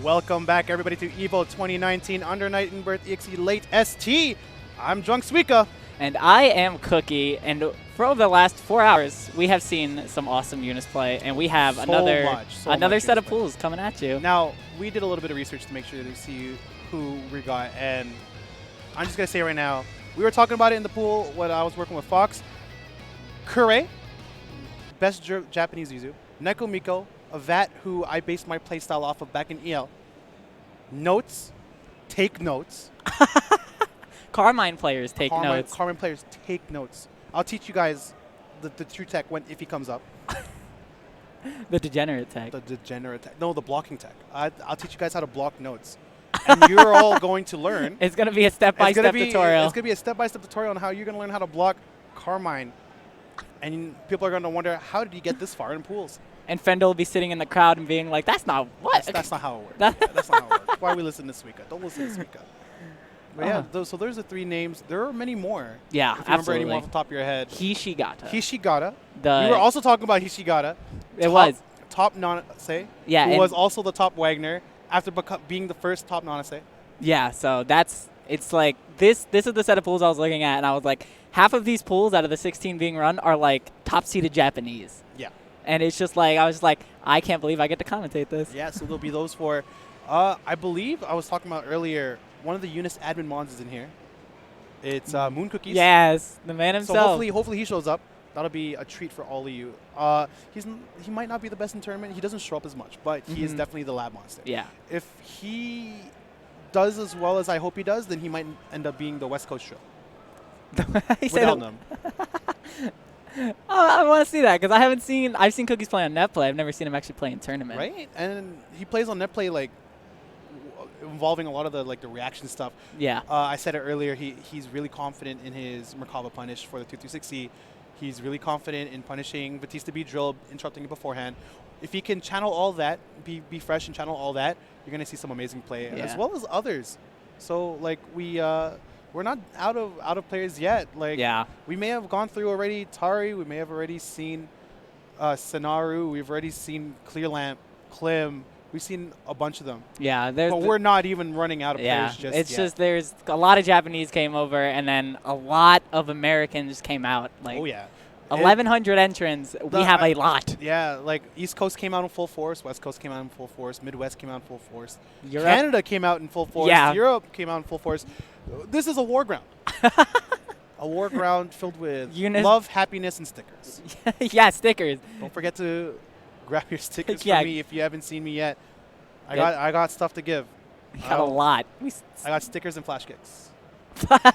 Welcome back, everybody, to EVO 2019 Under Night and Birth EXE Late ST. I'm Drunk Suika. And I am Cookie, and for over the last 4 hours, we have seen some awesome UNIST play, and we have another set of pools coming at you. Now, we did a little bit of research to make sure to see who we got, and I'm just going to say right now, we were talking about it in the pool when I was working with Fox. Kure, best Japanese Yuzu. Necomiko, a vat who I based my playstyle off of back in EL. Notes, take notes. Carmine players take notes. Carmine players take notes. I'll teach you guys the true tech if he comes up. The degenerate tech. The degenerate tech. No, the blocking tech. I'll teach you guys how to block notes. And you're all going to learn. It's going to be a step-by-step tutorial. It's going to be a step-by-step tutorial on how you're going to learn how to block Carmine. And people are going to wonder, how did you get this far in pools? And Fendel will be sitting in the crowd and being like, that's not what? That's not how it works. That's not how it works. Why we listen to Suika? Don't listen to Suika. But yeah, so there's the 3 names. There are many more. Yeah, if you remember anyone off the top of your head. Hishigata. We were also talking about Hishigata. Top Nanase. Yeah. Who was also the top Wagner after being the first top Nanase. Yeah, so it's like, this is the set of pools I was looking at, and I was like, half of these pools out of the 16 being run are like top-seeded Japanese. Yeah. And it's just like, I was like, I can't believe I get to commentate this. Yeah, so there'll be those 4. I believe I was talking about earlier, one of the UNIST admin mods is in here. It's Moon Cookies. Yes, the man himself. So hopefully he shows up. That'll be a treat for all of you. He might not be the best in tournament. He doesn't show up as much, but he is definitely the lab monster. Yeah. If he does as well as I hope he does, then he might end up being the West Coast show. Without them. I want to see that because I've seen Cookies play on net play. I've never seen him actually play in tournament. Right, and he plays on net play like involving a lot of the reaction stuff. Yeah. I said it earlier. He's really confident in his Merkaba punish for the 2-3-6E. He's really confident in punishing Batista B Drill, interrupting it beforehand. If he can channel all that, be fresh and channel all that, you're gonna see some amazing play as well as others. So like we're not out of players yet. Like we may have gone through already Tari. We may have already seen Sanaru. We've already seen Clear Lamp, Klim. We've seen a bunch of them. Yeah, but we're not even running out of players just yet. It's just there's a lot of Japanese came over, and then a lot of Americans came out. Like 1,100 entrants. We have a lot. Yeah, like East Coast came out in full force. West Coast came out in full force. Midwest came out in full force. Canada came out in full force. Yeah. Europe came out in full force. This is a war ground. A war ground filled with love, happiness, and stickers. Yeah, stickers. Don't forget to grab your stickers for me if you haven't seen me yet. I got stuff to give. Got a lot. I got stickers and flash kicks.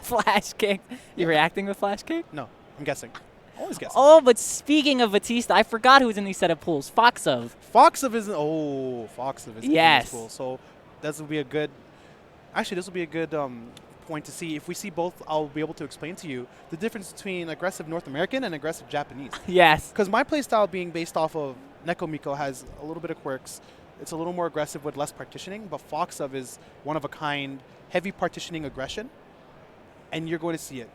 Flash kick? You reacting with flash kick? No, I'm guessing. Always guessing. Oh, but speaking of Batista, I forgot who's in these set of pools. Foxov. Foxov is in this pool. So this will be a good. Actually, this will be a good point to see. If we see both, I'll be able to explain to you the difference between aggressive North American and aggressive Japanese. Yes. Because my playstyle being based off of Necomiko has a little bit of quirks. It's a little more aggressive with less partitioning, but Foxov is one of a kind, heavy partitioning aggression, and you're going to see it.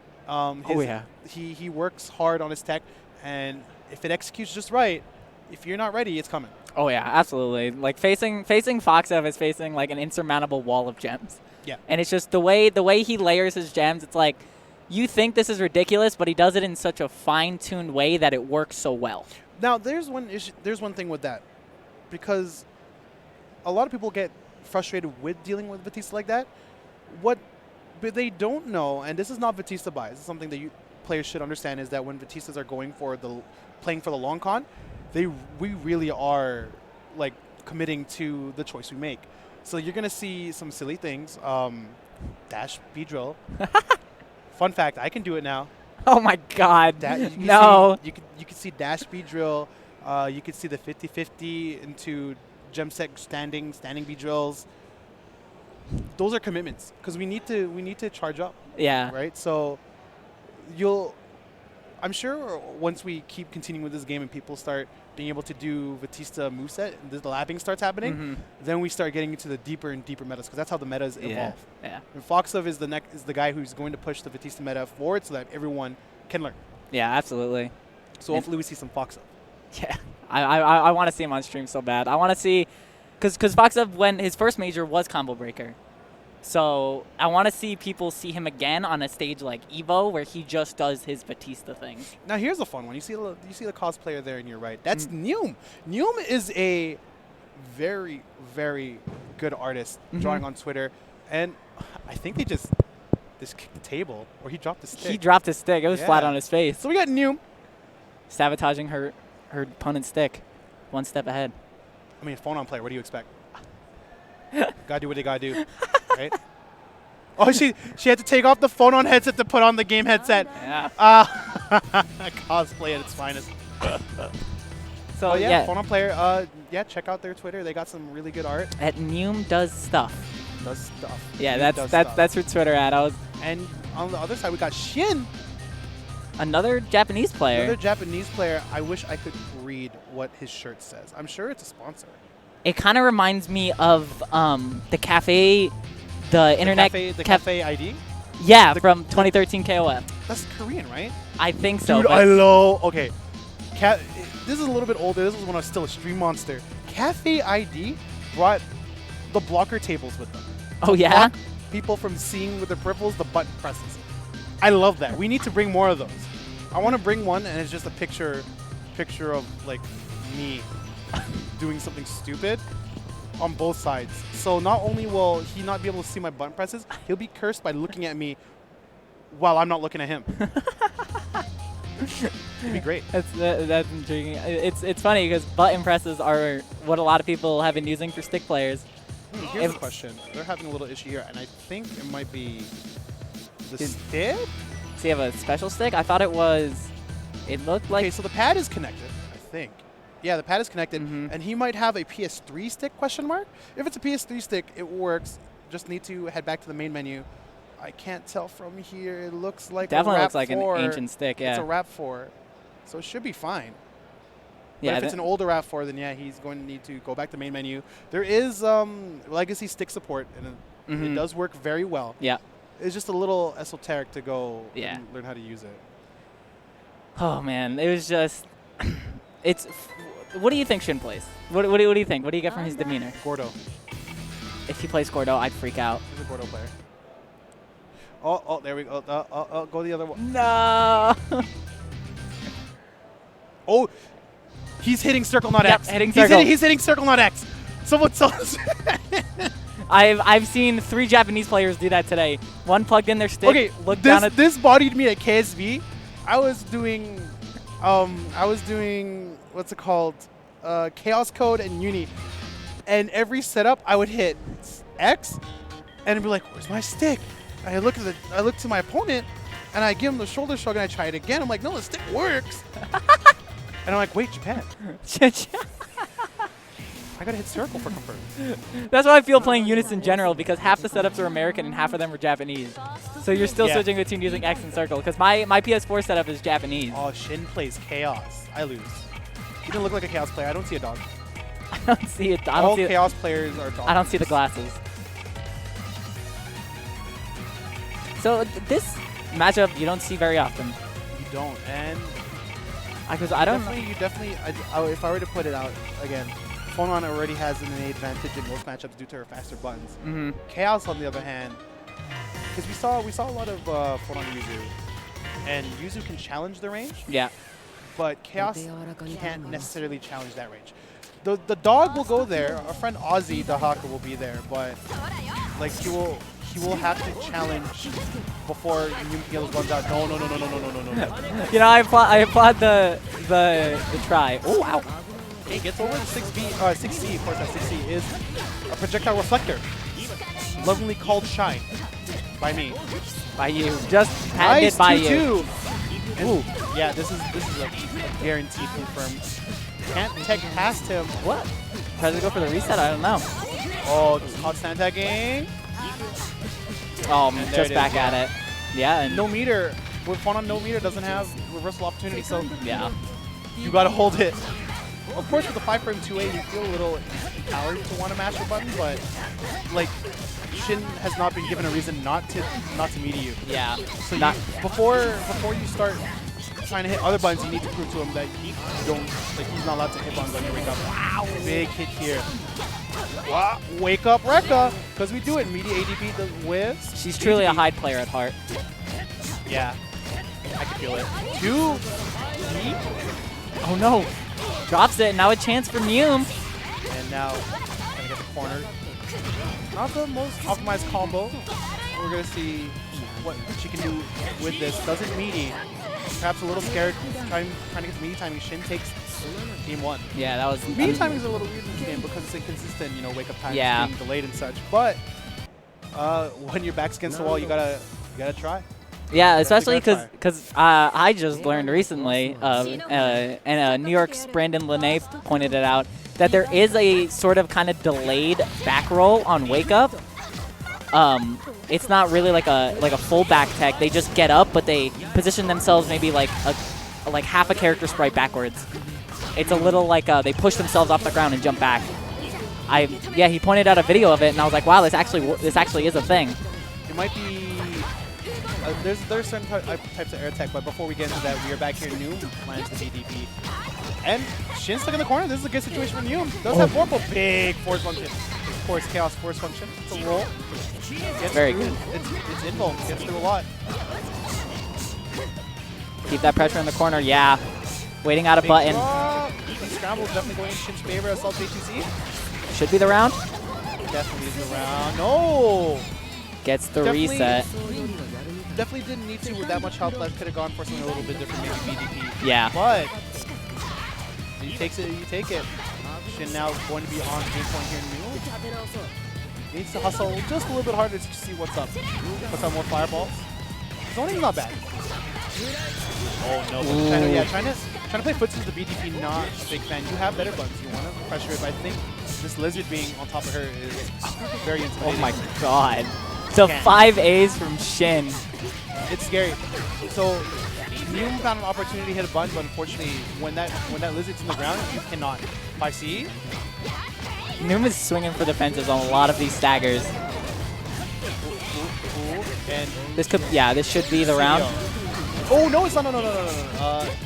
He works hard on his tech, and if it executes just right, if you're not ready, it's coming. Oh yeah, absolutely. Like facing Foxov is facing like an insurmountable wall of gems. Yeah. And it's just the way he layers his gems. It's like you think this is ridiculous, but he does it in such a fine-tuned way that it works so well. Now there's one issue. There's one thing with that, because a lot of people get frustrated with dealing with Batista like that. But they don't know, and this is not Batista bias. This is something that players should understand, is that when Batistas are playing for the long con, we really are like committing to the choice we make. So you're gonna see some silly things. Dash B drill. Fun fact: I can do it now. Oh my God! You can see dash B drill. You can see the 50-50 into gem set standing B drills. Those are commitments because we need to charge up. Yeah. Right. So I'm sure once we keep continuing with this game and people start being able to do Batista moveset and the labbing starts happening, then we start getting into the deeper and deeper metas because that's how the metas evolve. Yeah. And Foxov is the guy who's going to push the Batista meta forward so that everyone can learn. Yeah, absolutely. So hopefully we see some Foxov. Yeah. I want to see him on stream so bad. I want to see Because Fox Up, when his first major was Combo Breaker. So I want to see people see him again on a stage like EVO where he just does his Batista thing. Now here's a fun one. You see the cosplayer there, and you're right. That's Neum. Neum is a very, very good artist drawing on Twitter, and I think they just kicked the table, or he dropped the stick. He dropped his stick. It was flat on his face. So we got Neum sabotaging her opponent's stick, one step ahead. I mean, phone on player. What do you expect? Gotta do what they gotta do, right? Oh, she had to take off the phone on headset to put on the game headset. Yeah. Cosplay at its finest. So yeah, phone on player. Yeah, check out their Twitter. They got some really good art. At Neum does stuff. Does stuff. Yeah, that's her Twitter ad. And on the other side, we got Shin. Another Japanese player. Another Japanese player. I wish I could read what his shirt says. I'm sure it's a sponsor. It kind of reminds me of the cafe, the internet. The cafe ID? Yeah, from 2013 KOF. That's Korean, right? I think so. Dude, I love. Okay. This is a little bit older. This was when I was still a stream monster. Cafe ID brought the blocker tables with them. Oh, yeah? Block people from seeing with their peripherals the button presses. I love that. We need to bring more of those. I want to bring one, and it's just a picture of, like, me doing something stupid on both sides. So not only will he not be able to see my button presses, he'll be cursed by looking at me while I'm not looking at him. It'd be great. That's intriguing. It's funny because button presses are what a lot of people have been using for stick players. Here's the question. They're having a little issue here, and I think it might be the stick? Does he have a special stick? I thought it was... It looked like... Okay, so the pad is connected, I think. Yeah, the pad is connected, and he might have a PS3 stick, question mark? If it's a PS3 stick, it works. Just need to head back to the main menu. I can't tell from here. It looks like definitely a looks like 4. an ancient stick, yeah. It's a RAP 4, so it should be fine. Yeah, but if it's an older RAP 4, then yeah, he's going to need to go back to main menu. There is legacy stick support, and it does work very well. Yeah. It's just a little esoteric to go and learn how to use it. Oh, man. It was just... It's... What do you think Shin plays? What do you think? What do you get from his demeanor? Gordo. If he plays Gordo, I'd freak out. He's a Gordo player. Oh, there we go. Go the other one. No! Oh, he's hitting circle, not X. Hitting circle. He's hitting circle, not X. Someone else. I've seen 3 Japanese players do that today. One plugged in their stick. Okay, this bodied me at KSV. I was doing what's it called? Chaos Code and Uni. And every setup I would hit X and I'd be like, where's my stick? And I look to my opponent and I give him the shoulder shrug and I try it again. I'm like, no, the stick works. And I'm like, wait, Japan. I gotta hit circle for comfort. That's how I feel playing UNIST in general, because half the setups are American and half of them are Japanese. So you're still switching between using X and circle, because my PS4 setup is Japanese. Oh, Shin plays Chaos. I lose. He didn't look like a Chaos player. I don't see a dog. I don't see it. All Chaos players are dogs. I don't see the glasses. So this matchup you don't see very often. You don't, and because I don't. You definitely. If I were to put it out again, Phonon already has an advantage in most matchups due to her faster buttons. Chaos, on the other hand, because we saw a lot of Phonon Yuzu, and Yuzu can challenge the range. Yeah. But Chaos can't necessarily challenge that range. The dog will go there. Our friend Ozzy Dahaka will be there, but like he will have to challenge before you can get those ones out. No. You know, I applaud the try. Oh wow. He gets over the 6C, of course that 6C is a projectile reflector. Lovingly called Shine by me. By you. Just patented by you. Ooh. Yeah, this is a guaranteed confirmed. Can't tech past him. What? Tries to go for the reset? I don't know. Oh, hot stand tagging. Oh, just back at it. Yeah. And no meter. With Phonon, no meter doesn't have reversal opportunity, so yeah, you gotta hold it. Of course, with the 5-frame 2A, you feel a little empowered to want to mash the button, but like Shin has not been given a reason not to meter you. Yeah. So before you start trying to hit other buttons, you need to prove to him that he's not allowed to hit buttons on your wake up. Wow, big hit here. Wow. Wake up, Rekka, because we do it. Meaty ADP the whiffs. She's truly a hide player at heart. Yeah, I can feel it. 2. Oh no. Drops it. Now a chance for Mew. And now, gonna get the corner. Not the most optimized combo. We're gonna see what she can do with this. Doesn't Meaty. Perhaps a little scared, trying to get the Meaty timing. Shin takes game 1. Yeah, that was... Meaty timing is a little weird in this game because it's inconsistent, you know, wake up time being delayed and such. But when your back's against the wall, you gotta try. Yeah, especially because I just learned recently, and New York's Brandon Lene pointed it out, that there is a sort of kind of delayed back roll on wake up. It's not really like a full back tech. They just get up, but they position themselves maybe like half a character sprite backwards. It's a little like they push themselves off the ground and jump back. Yeah, he pointed out a video of it, and I was like, wow, this actually is a thing. It might be. There's certain types of air tech, but before we get into that, we are back here. Noom lands the DDP. And Shin's stuck in the corner. This is a good situation for Noom. Does have Vorpal. Big force function. Of course, Chaos force function. It's a roll. Gets very through. good. It's invuln. Gets through a lot. Keep that pressure in the corner. Yeah. Waiting out a button. Scramble is definitely going in Shin's favor. Assault HTC. Should be the round. Definitely is the round. No! Gets the reset. Definitely didn't need to with that much health left. Could have gone for something a little bit different, maybe BDP. Yeah. But he takes it, you take it. Shin now going to be on game point here in New. Needs to hustle just a little bit harder to see what's up. Puts on more fireballs. Zoning's not bad. Oh no, trying to play footsies with the BDP, not a big fan. You have better buttons. You want to pressure it, but I think this lizard being on top of her is very intimidating. Oh my god. So 5 A's from Shin. It's scary. So Mew found an opportunity to hit a button, but unfortunately, when that lizard's in the ground, you cannot. 5C. Noom is swinging for the fences on a lot of these staggers. And this could, yeah, this should be the round. Oh no, it's not. No.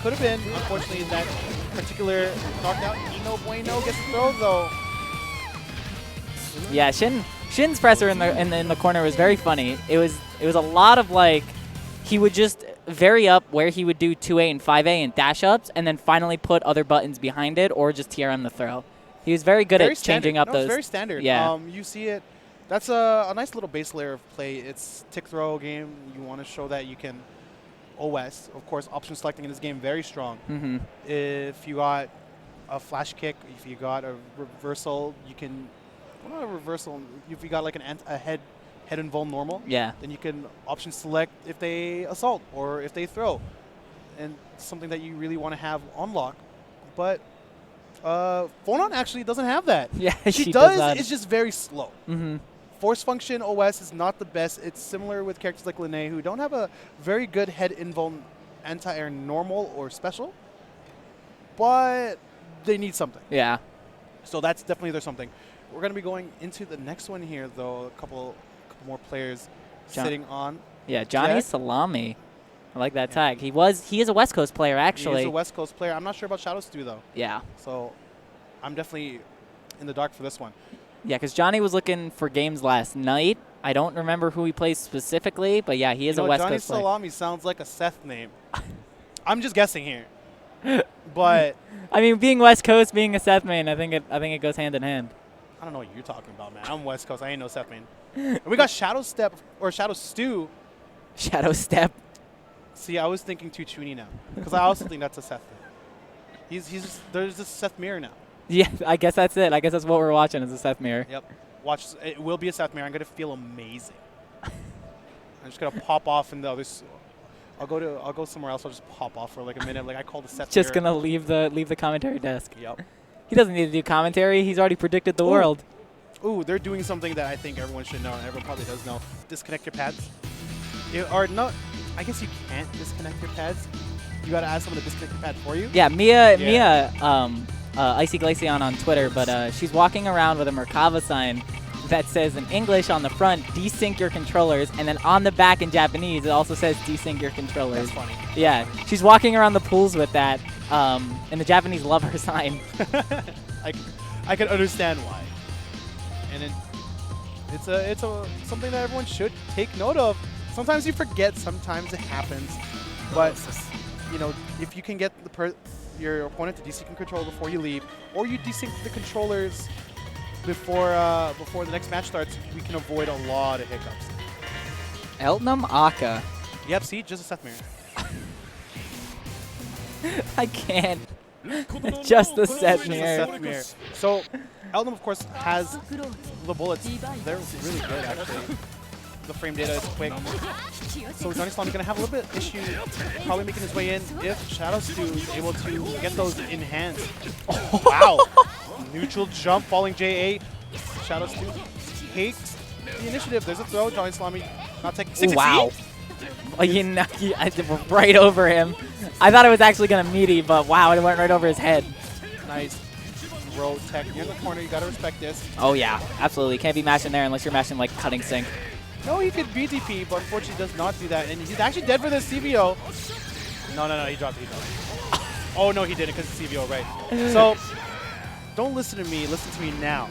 Could have been. Unfortunately, that particular knockout. No bueno gets the throw though. Yeah, Shin's presser in the corner was very funny. It was a lot of like, he would just vary up where he would do 2A and 5A and dash ups, and then finally put other buttons behind it or just TRM the throw. He was very good at changing up those. It's very standard. Yeah. You see it. That's a nice little base layer of play. It's tick throw game. You want to show that you can OS. Of course, option selecting in this game very strong. Mm-hmm. If you got a flash kick, if you got a reversal, you can. Well, not a reversal. If you got like a head invuln normal, yeah, then you can option select if they assault or if they throw, and something that you really want to have on lock. But Phonon actually doesn't have that. Yeah, she does. It's just very slow. Mm-hmm. Force function OS is not the best. It's similar with characters like Lene who don't have a very good head invuln anti-air normal or special, but they need something. Yeah. So that's definitely there's something. We're going to be going into the next one here, though. A couple more players sitting on. Yeah, Johnny Salami. I like that tag. He is a West Coast player, actually. He is a West Coast player. I'm not sure about Shadow Stew, though. Yeah. So I'm definitely in the dark for this one. Yeah, because Johnny was looking for games last night. I don't remember who he plays specifically, but yeah, he is a West Coast player. Johnny Salami sounds like a Seth name. I'm just guessing here. But I mean, being West Coast, being a Seth main, I think it goes hand in hand. I don't know what you're talking about, man. I'm West Coast. I ain't no Seth main. And we got Shadow Step or Shadow Stew. Shadow Step. See, I was thinking too Chuni now, because I also think that's a Seth thing. There's this Seth mirror now. Yeah, I guess that's it. I guess that's what we're watching is a Seth mirror. Yep. Watch. It will be a Seth mirror. I'm gonna feel amazing. I'm just gonna pop off in the other. I'll go somewhere else. I'll just pop off for like a minute. Like I call the Seth. Just mirror. gonna leave the commentary desk. Yep. He doesn't need to do commentary. He's already predicted the world. Ooh, they're doing something that I think everyone should know, and everyone probably does know. Disconnect your pads. Or no, I guess you can't disconnect your pads. You gotta ask someone to disconnect your pad for you. Yeah, Mia, Icy Glaceon on Twitter, but she's walking around with a Merkava sign that says in English on the front, desync your controllers, and then on the back in Japanese, it also says desync your controllers. That's funny. Yeah, she's walking around the pools with that, and the Japanese love her sign. I can understand why. and it's something that everyone should take note of. Sometimes you forget, sometimes it happens, but you know, if you can get your opponent to desync control before you leave, or you desync the controllers before the next match starts, we can avoid a lot of hiccups. Eltnum Aka. Yep, see, just a Seth mirror. I can't. Just the Seth mirror. So, Eltnum, of course, has the bullets. They're really good, actually. The frame data is quick. So Johnny Salami going to have a little bit of issue probably making his way in if Shadow Stew is able to get those in hand. Oh, wow. Neutral jump, falling JA. Shadow Stew takes the initiative. There's a throw. Johnny Salami not taking 6. Wow. Oh, you know, I did right over him. I thought it was actually going to meaty, but wow, it went right over his head. Nice. Row tech. You're in the corner. You got to respect this. Oh, yeah. Absolutely. Can't be mashing there unless you're mashing like cutting sync. No, he could BTP, but unfortunately does not do that. And he's actually dead for this CVO. No, he dropped it. Oh, no, he didn't because it's CVO, right. So, don't listen to me. Listen to me now.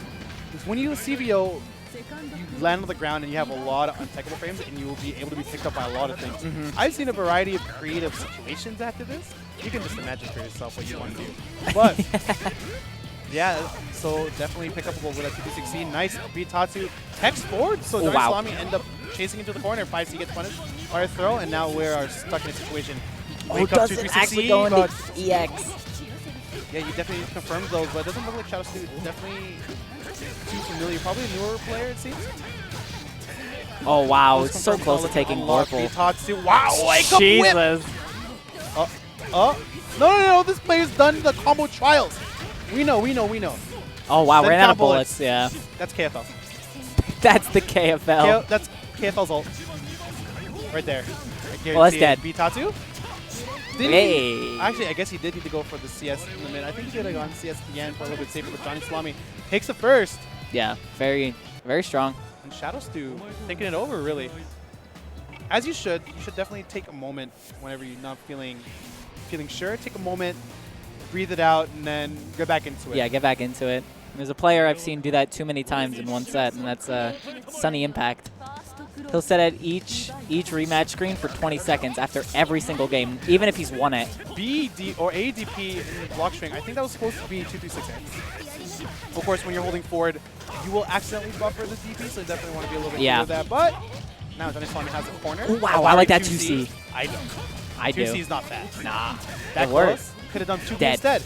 Because when you do CVO, you land on the ground and you have a lot of untechable frames, and you will be able to be picked up by a lot of things. I've seen a variety of creative situations after this. You can just imagine for yourself what you want to do. But, yeah, so definitely pick up with a 2-2-6. Nice Bitatsu text forward. So Johnny Salami end up chasing into the corner. 5C gets punished by a throw, and now we're stuck in a situation. Wake up 2-3-6 actually going to EX. Yeah, you definitely confirmed those, but it doesn't look like Shadow Stew definitely too familiar. Probably a newer player, it seems. Oh, wow. It's so close to taking Morphle. Wow, wake up Jesus. Whip. No. This player's done the combo trials. We know. Oh, wow. Ran out of bullets. Yeah. That's KFL. That's the KFL. That's KFL's ult. Right there. Well, that's dead. Bitatsu? Hey. Actually, I guess he did need to go for the CS in the mid. I think he could have gone CS at the end for a little bit safer, but Johnny Salami takes the first. Yeah, very, very strong. And Shadow Stew thinking it over, really. As you should. You should definitely take a moment whenever you're not feeling sure. Take a moment, breathe it out, and then get back into it. Yeah, get back into it. There's a player I've seen do that too many times in one set, and that's Sunny Impact. He'll set at each rematch screen for 20 seconds after every single game, even if he's won it. B, D, or ADP in the block string, I think that was supposed to be 2-3-6. Of course, when you're holding forward, you will accidentally buffer the DP, so you definitely want to be a little bit clear of that. But now Johnny Salami has a corner. Ooh, wow, I like that 2C. I know. I do. 2C is not fast. Nah. That close. Could have done 2B instead.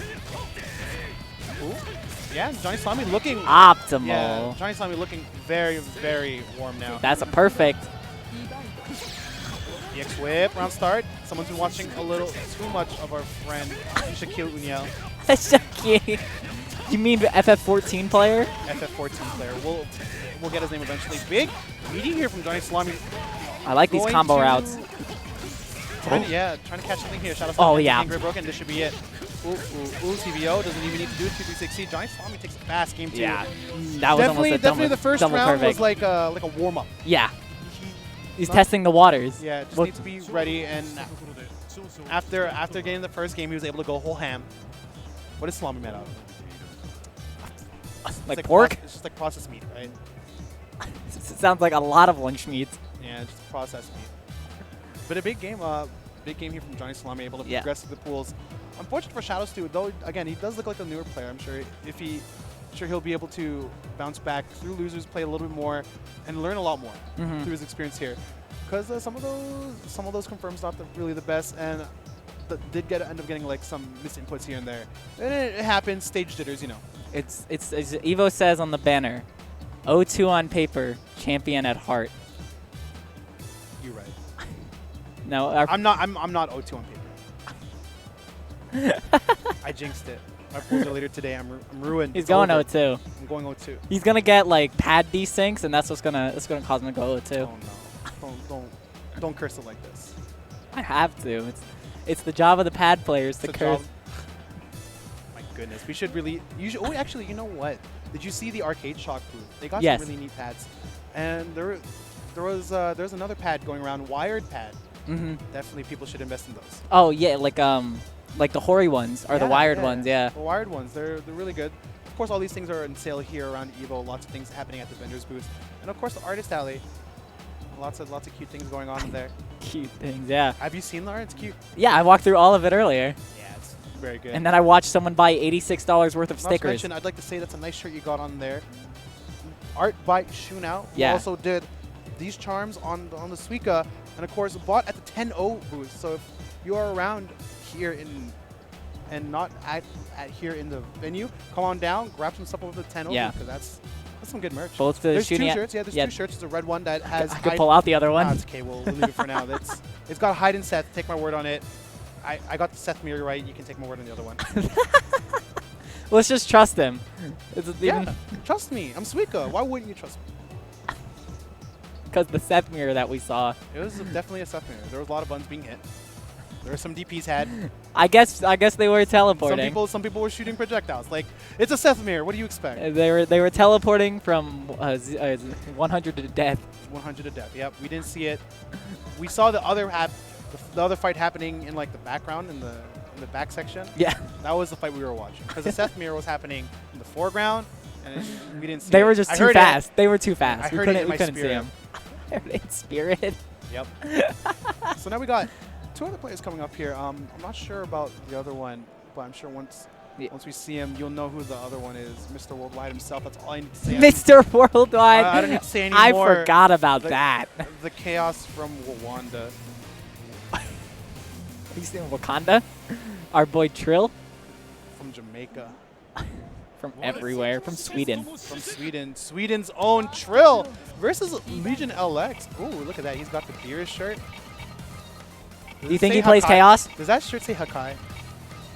Ooh. Yeah, Johnny Salami looking optimal. Yeah, Johnny Salami looking very, very warm now. That's a perfect. EX whip, round start. Someone's been watching a little too much of our friend Shaquille Uniel. Shaquille. You mean the FF14 player? FF14 player. We'll get his name eventually. Big meeting here from Johnny Salami. I like these combo routes. Trying to catch something here. Shadow Salami. Oh, yeah. Angry broken. This should be it. Ooh, CVO doesn't even need to do 2-3-6. Johnny Salami takes a fast game too. Yeah, that was definitely the first round was like a warm up. Yeah, he's testing the waters. Yeah, just needs to be ready. And after getting the first game, he was able to go whole ham. What is Salami made out of? Like pork? It's just like processed meat, right? It sounds like a lot of lunch meat. Yeah, just processed meat. But a big game here from Johnny Salami, able to progress through the pools. Unfortunate for Shadow Stew, though. Again, he does look like a newer player. I'm sure he'll be able to bounce back through losers, play a little bit more, and learn a lot more through his experience here. Because some of those confirms not really the best, and did end up getting like some misinputs here and there. And it happens. Stage jitters, you know. It's as Evo says on the banner, 0-2 on paper, champion at heart. You're right. No, I'm not 0-2 on paper. I jinxed it. My pools are later today. I'm ruined. He's going 0-2. I'm going 0-2. He's gonna get like pad desyncs, and that's gonna cause him to go 0-2. Oh no! Don't curse it like this. I have to. It's the job of the pad players to curse. My goodness, we should really. Oh, actually, you know what? Did you see the arcade shock booth? They got some really neat pads, and there was another pad going around, wired pad. Definitely, people should invest in those. Oh yeah, like the Hori ones or the wired ones, yeah. The wired ones, they're really good. course, all these things are on sale here around EVO. Lots of things happening at the vendors booth, and of course the artist alley. Lots of cute things going on in there. Cute things, yeah. Have you seen Lara? It's cute. Yeah, I walked through all of it earlier. Yeah, it's very good. And then I watched someone buy $86 worth of Not stickers. to mention, I'd like to say that's a nice shirt you got on there. Art by Shunao. Yeah. Who also did these charms on the Suica, and of course bought at the 10-0 booth. So if you are around here and not at here in the venue, come on down, grab some stuff over the 10-0 yeah. booth, because that's some good merch. Both the there's two shirts. Yeah, there's two shirts. There's a red one that has. I could pull out the other one. No, it's okay. We'll leave it for now. It's got hide and Seth. Take my word on it. I got the Seth mirror right. You can take my word on the other one. Let's just trust him. Yeah, trust me. I'm Suica. Why wouldn't you trust me? Because the Seth mirror that we saw. It was definitely a Seth mirror. There was a lot of buns being hit. There were some DPs had. I guess they were teleporting. Some people were shooting projectiles. Like, it's a Seth mirror. What do you expect? They were teleporting from 100 to death. 100 to death. Yep. We didn't see it. We saw the other the other fight happening in like the background in the back section. Yeah. That was the fight we were watching because the Seth mirror was happening in the foreground and we didn't see They it. were just too fast. They were too fast. I heard it in my couldn't see spirit. them. I heard it in spirit. Yep. So now we got 2 other players coming up here. I'm not sure about the other one, but I'm sure once we see him, you'll know who the other one is. Mr. Worldwide himself. That's all I need to say. Mr. Worldwide. I don't need to say any I more. forgot about that. The chaos from Rwanda. You seen Wakanda? Our boy Trill? From Jamaica. From everywhere. From Sweden. From Sweden. Sweden's own Trill versus Legion LX. Ooh, look at that. He's got the Beerus shirt. Do you think he plays Chaos? Does that shirt say Hakai?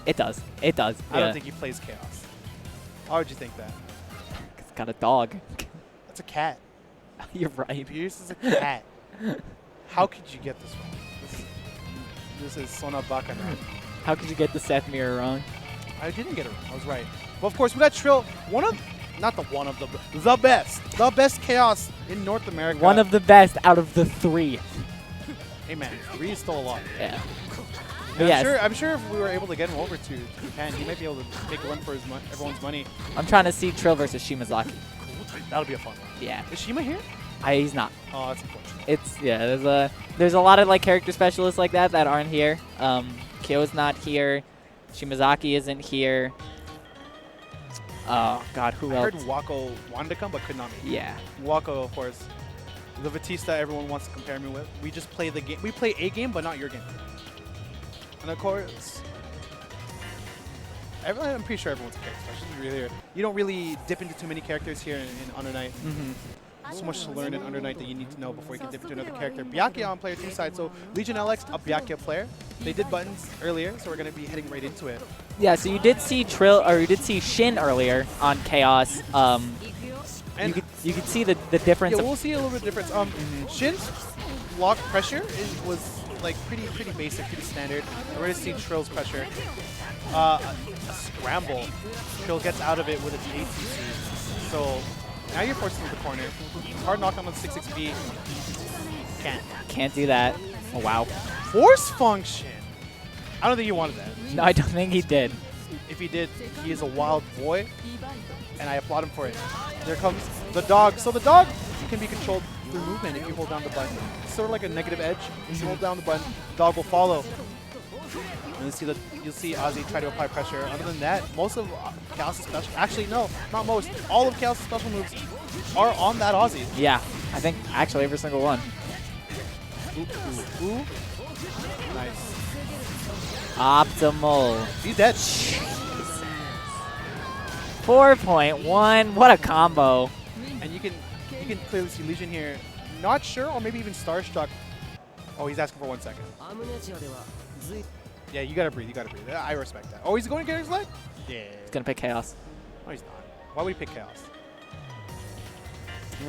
It does. It does. I don't think he plays Chaos. Why would you think that? It's got a dog. That's a cat. You're right. Beerus is a cat. How could you get this wrong? This is Sona Baka now. How could you get the Seth mirror wrong? I didn't get it wrong. I was right. But of course, we got Trill. The best Chaos in North America. One of the best out of the 3. Hey man, 3 is still a lot. Yeah. I'm sure if we were able to get him over to Japan, he might be able to make a run for everyone's money. I'm trying to see Trill versus Shimazaki. That'll be a fun one. Yeah. Is Shima here? He's not. Oh, that's unfortunate. There's a lot of like character specialists like that aren't here. Kyo's not here. Shimazaki isn't here. Oh God, who else? I heard Wako wanted to come but could not make it. Yeah. Wako, of course, the Batista everyone wants to compare me with. We just play the game. We play a game, but not your game. And of course, I'm pretty sure everyone's a character specialist. You don't really dip into too many characters here in Under Night. So much to learn in Under Night that you need to know before you can dip into another character. Byakuya on player 2 side, so Legion LX, a Byakuya player. They did buttons earlier, so we're going to be heading right into it. Yeah, so you did see you did see Shin earlier on Chaos. And you could see the difference. Yeah, we'll see a little bit of difference. Shin's block pressure was like pretty basic, pretty standard. We're going to see Trill's pressure. A scramble. Trill gets out of it with its ATC. So now you're forced into the corner. Hard knock on the 6-6B. Can't do that. Oh, wow. Force function. I don't think he wanted that. No, I don't think he did. If he did, he is a wild boy, and I applaud him for it. There comes the dog. So the dog can be controlled through movement if you hold down the button. It's sort of like a negative edge. If you hold down the button, the dog will follow. And you'll see Ozzy try to apply pressure. Other than that, most of Chaos' special, actually no, not most, all of Chaos' special moves are on that Ozzy. Yeah, I think actually every single one. Ooh. Nice. Optimal. He's dead. 4.1, what a combo. And you can clearly see Legion here, not sure, or maybe even starstruck. Oh, he's asking for 1 second. Yeah, you gotta breathe. I respect that. Oh, he's going to get his leg? Yeah. He's gonna pick Chaos. No, he's not. Why would he pick Chaos?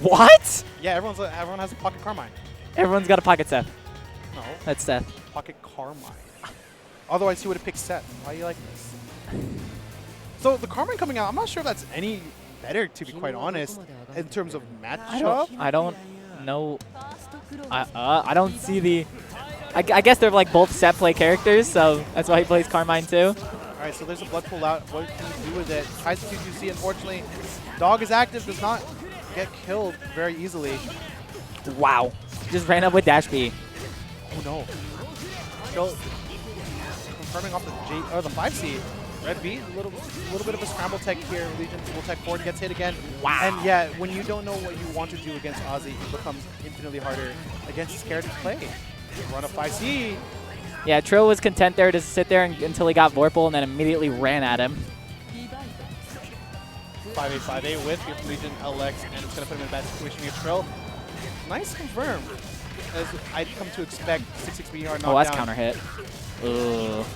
What? Yeah, everyone has a pocket Carmine. Everyone's got a pocket Seth. No. That's Seth. Pocket Carmine. Otherwise, he would have picked Seth. Why do you like this? So the Carmine coming out, I'm not sure if that's any better, to be quite honest, in terms of matchup. I don't know. I don't see the. I guess they're like both set play characters, so that's why he plays Carmine too. Alright, so there's a blood pool out. What can you do with it? Kaiser 2-2-C, unfortunately. Dog is active, does not get killed very easily. Wow. Just ran up with dash B. Oh no. Trill confirming off the 5C. Red B, a little bit of a scramble tech here. Legion will tech forward, gets hit again. Wow. And yeah, when you don't know what you want to do against Ozzy, it becomes infinitely harder against his character to play. Run a 5C. Yeah, Trill was content there to sit there until he got Vorpal and then immediately ran at him. 5A, 5A with your Legion LX, and it's going to put him in a bad situation here. Trill, nice confirm. As I'd come to expect, 6-6 BR knockdown. Oh, that's counter hit. Ugh.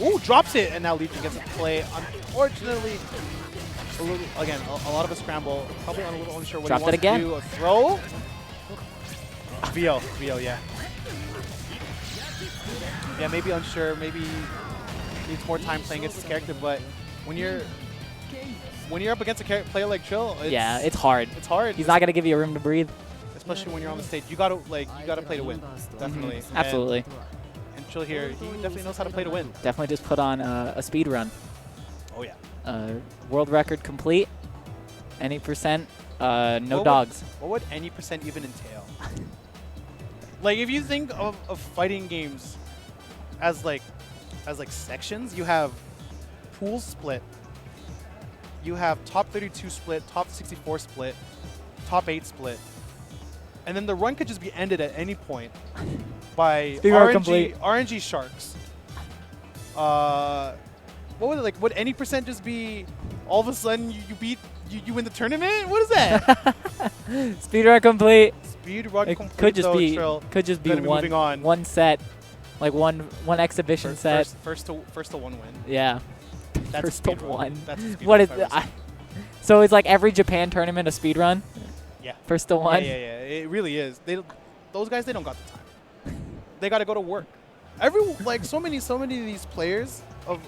Ooh, drops it, and now Legion gets a play. Unfortunately, a lot of a scramble. Probably a little unsure what he wants to do. A throw. VO, yeah. Yeah, maybe unsure, maybe needs more time playing against his character, but when you're up against a player like Trill, it's hard. It's hard. He's not gonna give you room to breathe. Especially when you're on the stage. You gotta play to win. Definitely. Absolutely. And Trill here, he definitely knows how to play to win. Definitely just put on a speed run. Oh yeah. World record complete. Any percent, no dogs. What would any percent even entail? Like, if you think of fighting games as like sections, you have pool split, you have top 32 split, top 64 split, top 8 split, and then the run could just be ended at any point by RNG sharks. What would it, like? Would any percent just be all of a sudden you win the tournament? What is that? Speedrun complete. Speedrun complete. Could just be one set, like one exhibition set. First to one win. Yeah. That's first to one. That's a speedrun. What is so it's like every Japan tournament a speedrun? Yeah. First to one? Yeah. It really is. Those guys, they don't got the time. They got to go to work. So many of these players of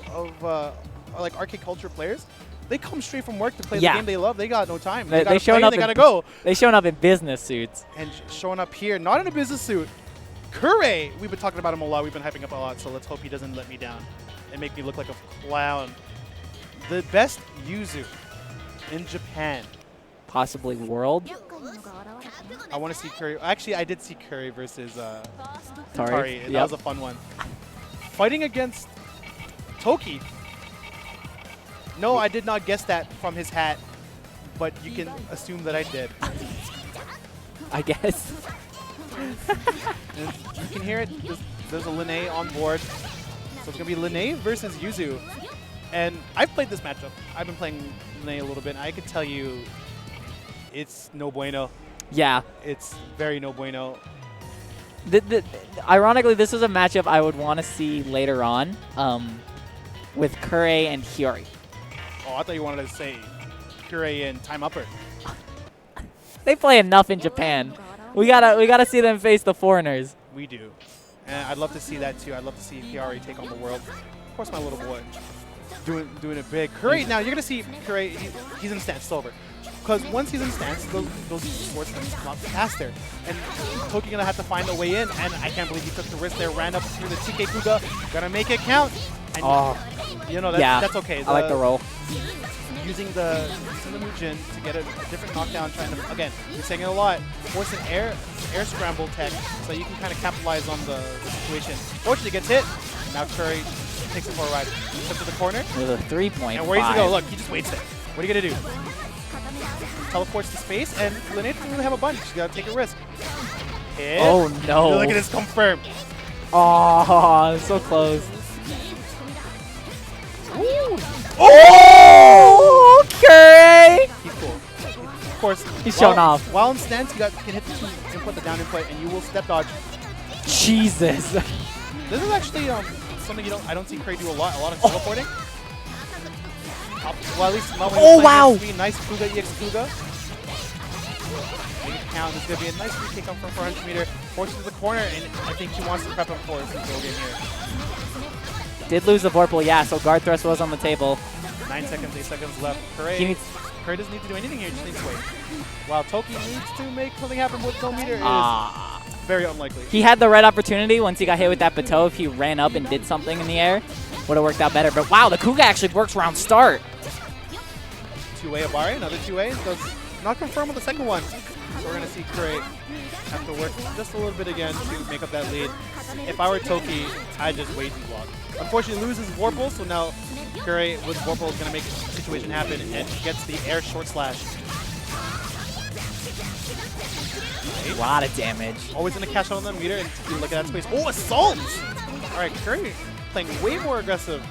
like arcade culture players, they come straight from work to play the game they love. They got no time. They gotta go. They showing up in business suits. And showing up here, not in a business suit. Kure, we've been talking about him a lot. We've been hyping up a lot. So let's hope he doesn't let me down and make me look like a clown. The best Yuzu in Japan. Possibly world. I want to see Kure. Actually, I did see Kure versus Tari. And that was a fun one. Fighting against Toki. No, I did not guess that from his hat, but you can assume that I did. I guess. And you can hear it. There's a Lene on board. So it's going to be Lene versus Yuzu. And I've played this matchup. I've been playing Lene a little bit, and I can tell you it's no bueno. Yeah. It's very no bueno. Ironically, this is a matchup I would want to see later on with Kure and Hiyori. Oh, I thought you wanted to say Kure and Time Upper. They play enough in Japan. We gotta see them face the foreigners. We do. And I'd love to see that too. I'd love to see Hiyori take on the world. Of course, my little boy doing it big. Kure, now you're gonna see Kure. He's in stance. It's over. Because once he's in stance, those sports come up faster. And Toki gonna have to find a way in. And I can't believe he took the risk there. Ran up through the TK Kuga. Gonna make it count. And you know that's okay. I like the roll. Using the Mujin to get a different knockdown, trying to, again, we're saying it a lot, force an air scramble tech so you can kind of capitalize on the situation. Fortunately, gets hit. Now Kure takes it for a ride. Up to the corner. With a 3.5. And where he's going to go? Look, he just waits there. What are you going to do? Teleports to space, and Lene doesn't really have a bunch. You got to take a risk. Hit. Oh, no. Look at this confirmed. Oh, so close. Ooh. Oh, Kure! He's cool. Of course, he's showing off. While in stance, you can hit the 2 input, the down input, and you will step dodge. Jesus. This is actually something I don't see Kure do a lot of teleporting. Well, at least not when oh, wow! Nice Kuga, EX Kuga. Make it count. This is going to be a nice free take on from 400 meter. Forces to the corner, and I think he wants to prep him for his control game here. Did lose the Vorpal, yeah, so guard thrust was on the table. 9 seconds, 8 seconds left. Kure doesn't need to do anything here, just needs to wait. While Toki needs to make something happen with no meter. very unlikely. He had the right opportunity once he got hit with that bateau. If he ran up and did something in the air, would have worked out better. But wow, the Kuga actually works around start. 2A Abari, another 2A. Does not confirm with the second one. So we're going to see Kure have to work just a little bit again to make up that lead. If I were Toki, I'd just wait and block. Unfortunately, loses Vorpal, so now Kure with Vorpal is going to make the situation happen and gets the air short slash. A lot of damage. Always going to cash out on the meter and look at that space. Oh, assault! All right, Kure playing way more aggressive.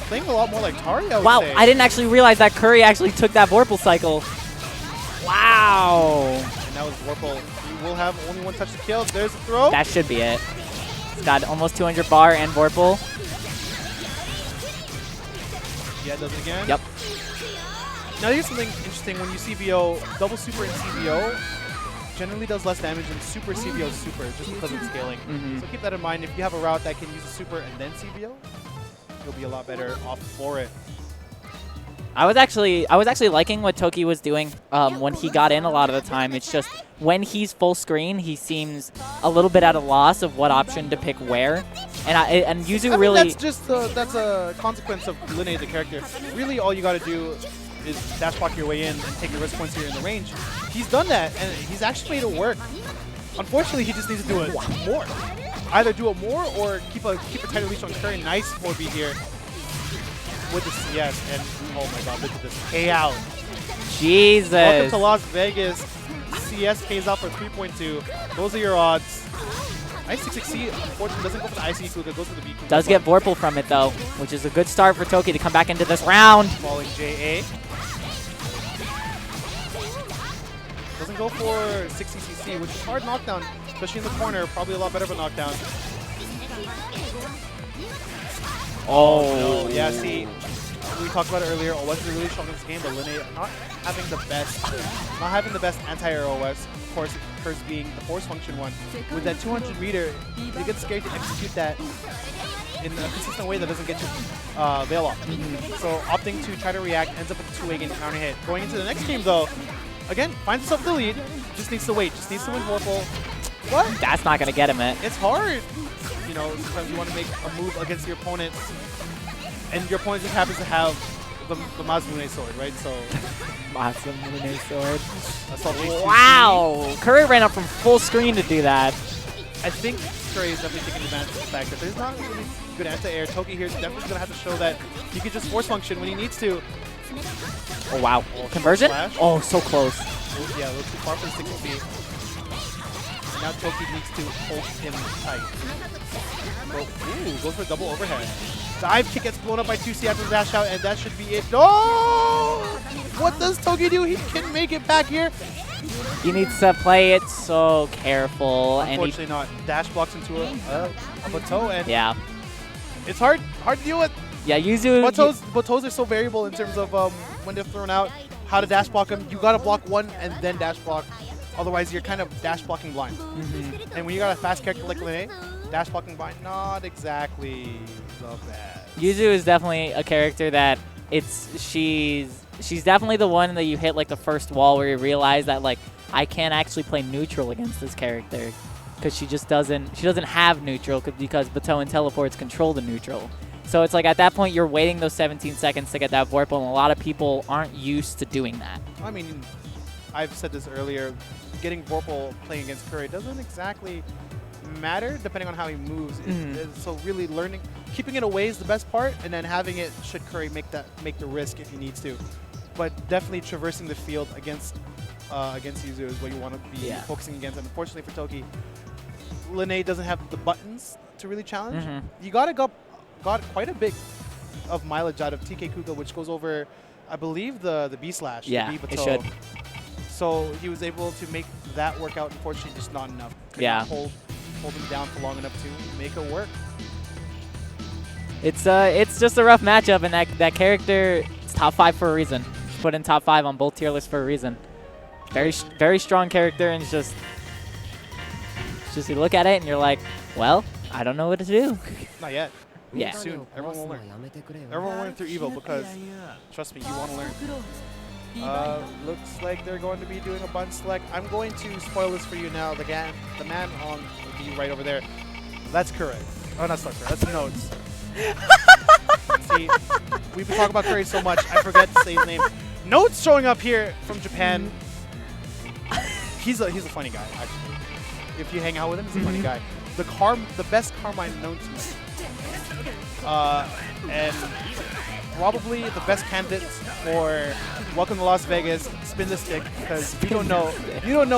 Playing a lot more like Tari, I would say. I didn't actually realize that Kure actually took that Vorpal cycle. Wow. And that was Vorpal. You will have only one touch to kill. There's a throw. That should be it. It's got almost 200 bar and Vorpal. Yeah, it does it again. Yep. Now here's something interesting. When you CVO, double super in CVO generally does less damage than super CVO super just because of scaling. So keep that in mind. If you have a route that can use a super and then CVO, you'll be a lot better off for it. I was actually liking what Toki was doing when he got in a lot of the time. It's just when he's full screen, he seems a little bit at a loss of what option to pick where. And Yuzu really... That's just that's a consequence of Linne, the character. Really, all you got to do is dash block your way in and take your risk points here in the range. He's done that, and he's actually made it work. Unfortunately, he just needs to do it more. Either do it more or keep a tighter leash on Kure. Nice 4B here with the CS, and oh my god, look at this payout. Jesus. Welcome to Las Vegas. CS pays out for 3.2. Those are your odds. IC6C unfortunately doesn't go for the IC Kuga, goes for the B Kuga. Does get Vorpal from it though, which is a good start for Toki to come back into this round. Falling JA. Doesn't go for 60cc, which is hard knockdown, especially in the corner. Probably a lot better of a knockdown. Oh. No. Yeah, see, we talked about it earlier. OS is really strong in this game, but Linne not having the best anti-air OS. Of course, hers being the force function one. With that 200 meter, you get scared to execute that in a consistent way that doesn't get you veil off. So opting to try to react ends up with a 2A game counter hit. Going into the next game though, again, finds himself the lead. Just needs to wait. Just needs to win Vorpal. What? That's not gonna get him it. It's hard. You know, sometimes you want to make a move against your opponent, and your opponent just happens to have the Mazmune sword, right? So Mazmune sword. Assault wow! Kure ran up from full screen to do that. I think Kure is definitely taking advantage of the fact that there's not really good anti-air. Toki here is definitely going to have to show that he can just force function when he needs to. Oh wow! Conversion? Flash. Oh, so close. Yeah, a little too far for the 60. And now Toki needs to hold him tight. So, ooh, goes for a double overhead. Dive kick gets blown up by 2C after the dash out, and that should be it. No! What does Toki do? He can make it back here. He needs to play it so careful. Unfortunately not. Dash blocks into a bateau, and yeah, it's hard to deal with. Yeah, Yuzu. Bateaus are so variable in terms of when they're thrown out, how to dash block them. You gotta block one and then dash block. Otherwise, you're kind of dash blocking blind. And when you got a fast character like Linne, dash blocking blind, not exactly the best. Yuzu is definitely a character that she's definitely the one that you hit like the first wall where you realize that like I can't actually play neutral against this character because she doesn't have neutral because bateau and teleports control the neutral. So it's like at that point you're waiting those 17 seconds to get that Vorpal, and a lot of people aren't used to doing that. I mean, I've said this earlier, getting Vorpal playing against Kure doesn't exactly matter depending on how he moves. So really keeping it away is the best part, and then having it should Kure make the risk if he needs to. But definitely traversing the field against Yuzu is what you want to be focusing against. And unfortunately for Toki, Linne doesn't have the buttons to really challenge. You got quite a bit of mileage out of TK Kuga, which goes over, I believe, the B slash. Yeah, the B it should. So he was able to make that work out. Unfortunately, just not enough. Could not hold him down for long enough to make it work. It's just a rough matchup, and that character is top 5 for a reason. It's put in top 5 on both tier lists for a reason. Very strong character, and it's just you look at it and you're like, well, I don't know what to do. Not yet. Yeah. Soon. Everyone will learn. Everyone will learn through EVO because, trust me, you want to learn. Looks like they're going to be doing a bun select. I'm going to spoil this for you now. The man on the right over there, that's Kure. Oh, not Kure. That's Notes. See, we've been talking about Kure so much, I forget to say his name. Notes showing up here from Japan. He's a funny guy, actually. If you hang out with him, he's a funny guy. The best Carmine known to me. And probably the best candidate for Welcome to Las Vegas, Spin the Stick, because you don't know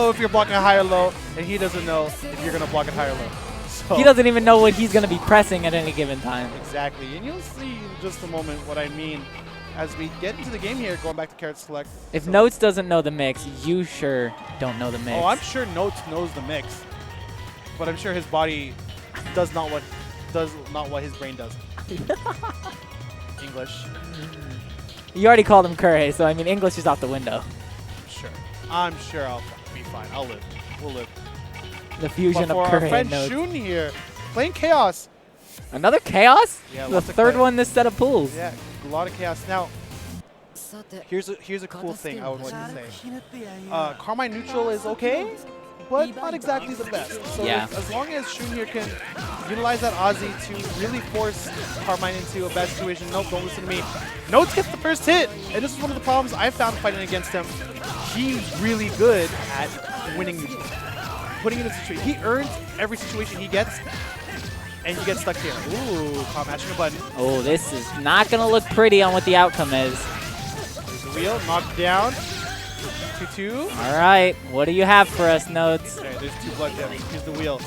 if you're blocking high or low, and he doesn't know if you're gonna block it high or low. So he doesn't even know what he's gonna be pressing at any given time. Exactly, and you'll see in just a moment what I mean as we get into the game here, going back to Carrot Select. If Notes doesn't know the mix, you sure don't know the mix. Oh, I'm sure Notes knows the mix, but I'm sure his body does not what his brain does. English. You already called him Kure, so I mean English is out the window. Sure. I'm sure I'll be fine. I'll live. We'll live. The fusion but of for Kure our friend and Notes. Shun here, playing Chaos. Another Chaos? Yeah, the third one this set of pools. Yeah, a lot of Chaos. Now, here's a cool thing I would like to say. Carmine neutral is okay, but not exactly the best. So as long as Shun here can utilize that Aussie to really force Carmine into a bad situation. Nope, don't listen to me. Notes gets the first hit, and this is one of the problems I found fighting against him. He's really good at winning neutral. Putting in a situation. He earns every situation he gets, and you get stuck here. Ooh, caught mashing a button. Oh, this is not going to look pretty on what the outcome is. There's the wheel, knocked down. 2-2. All right, what do you have for us, Notes? Okay, there's 2 blood gems. Here's the wheel.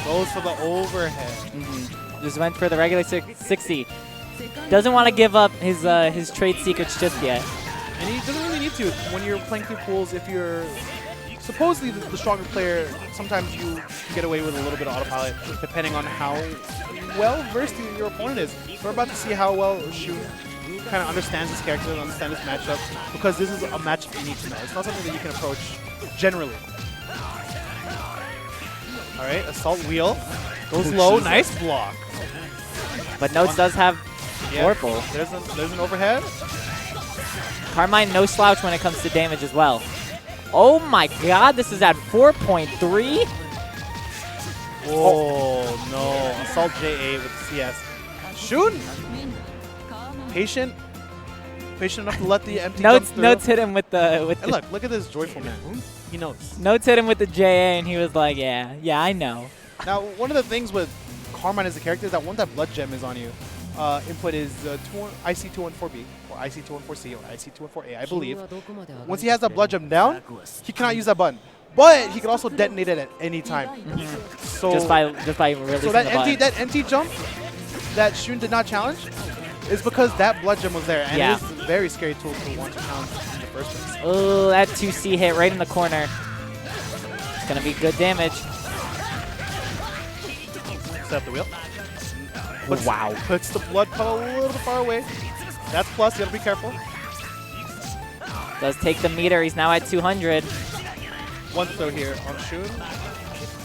Goes for the overhead. Just went for the regular 60. Doesn't want to give up his trade secrets just yet. And he doesn't really need to. When you're playing through pools, if you're supposedly the stronger player, sometimes you can get away with a little bit of autopilot, depending on how well versed your opponent is. So we're about to see how well Shun kind of understands his character and understands his matchup, because this is a matchup you need to know. It's not something that you can approach generally. All right, assault wheel goes low, nice block. But Notes does have Vorpal. There's an overhead. Carmine no slouch when it comes to damage as well. Oh my God, this is at 4.3. Oh no, assault JA with CS. Shun! Patient enough to let the empty Notes jump through. Notes hit him with the And look at this joyful man. He knows. Notes hit him with the JA, and he was like, yeah, I know. Now, one of the things with Carmine as a character is that once that blood gem is on you, input is IC214B, or IC214C, or IC214A, I believe. Once he has that blood gem down, he cannot use that button. But he can also detonate it at any time. So just by releasing that the button. that empty jump that Shun did not challenge is because that blood gem was there, and it is a very scary tool to want to challenge in the first place. Oh, that 2C hit right in the corner. It's gonna be good damage. Set up the wheel. Wow. Puts the blood puddle a little bit far away. That's plus, you gotta be careful. Does take the meter, he's now at 200. One throw here on Shun.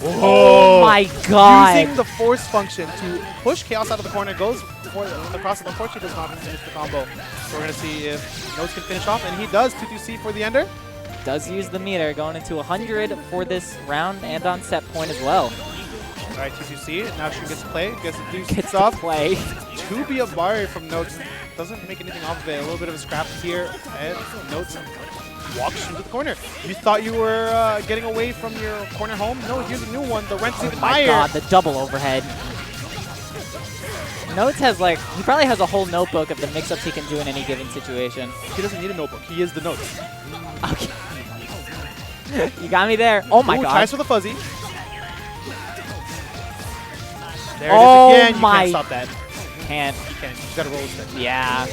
Oh my God. Using the force function to push Chaos out of the corner, goes for across it. Unfortunately, does not finish the combo. So we're gonna see if Notes can finish off, and he does. 2-2C for the ender. Does use the meter, going into 100 for this round and on set point as well. All right, 2-2C. Now Shun gets to play. Gets to play. 2B of Barrier from Notes. Doesn't make anything off of it. A little bit of a scrap here, and Notes walks into the corner. You thought you were getting away from your corner home? No, here's a new one. The rent's even higher. Oh my God, the double overhead. Notes has he probably has a whole notebook of the mix-ups he can do in any given situation. He doesn't need a notebook. He is the Notes. Okay. You got me there. Oh my God. Tries for the fuzzy. There it is again. You can't stop that. Can't. You can't. You just gotta roll with it. Yeah.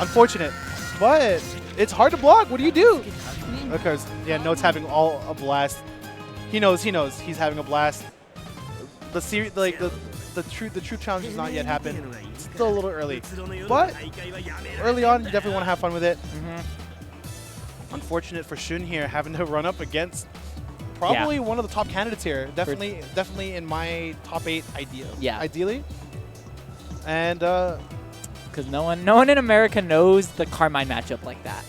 Unfortunate. But it's hard to block. What do you do? Because, Notes having a blast. He knows he's having a blast. The true challenge has not yet happened. It's still a little early. But early on, you definitely want to have fun with it. Unfortunate for Shun here, having to run up against probably one of the top candidates here. Definitely in my top 8 ideally. And because no one in America knows the Carmine matchup like that.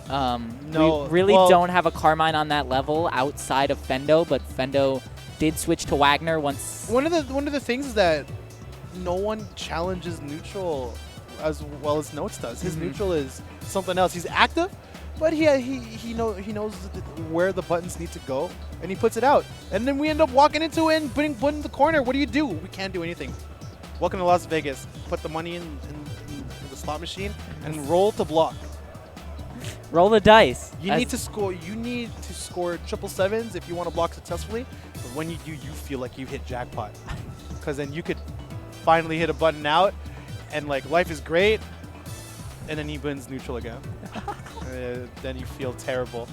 No, we really don't have a Carmine on that level outside of Fendo, but Fendo did switch to Wagner once. One of the things is that no one challenges neutral as well as Notes does. His neutral is something else. He's active, but he knows where the buttons need to go, and he puts it out. And then we end up walking into it and putting in the corner. What do? We can't do anything. Welcome to Las Vegas. Put the money in the slot machine and roll to block. Roll the dice. You need to score. You need to score 777s if you want to block successfully. But when you do, you feel like you hit jackpot, because then you could finally hit a button out, and like life is great. And then he wins neutral again. Then you feel terrible.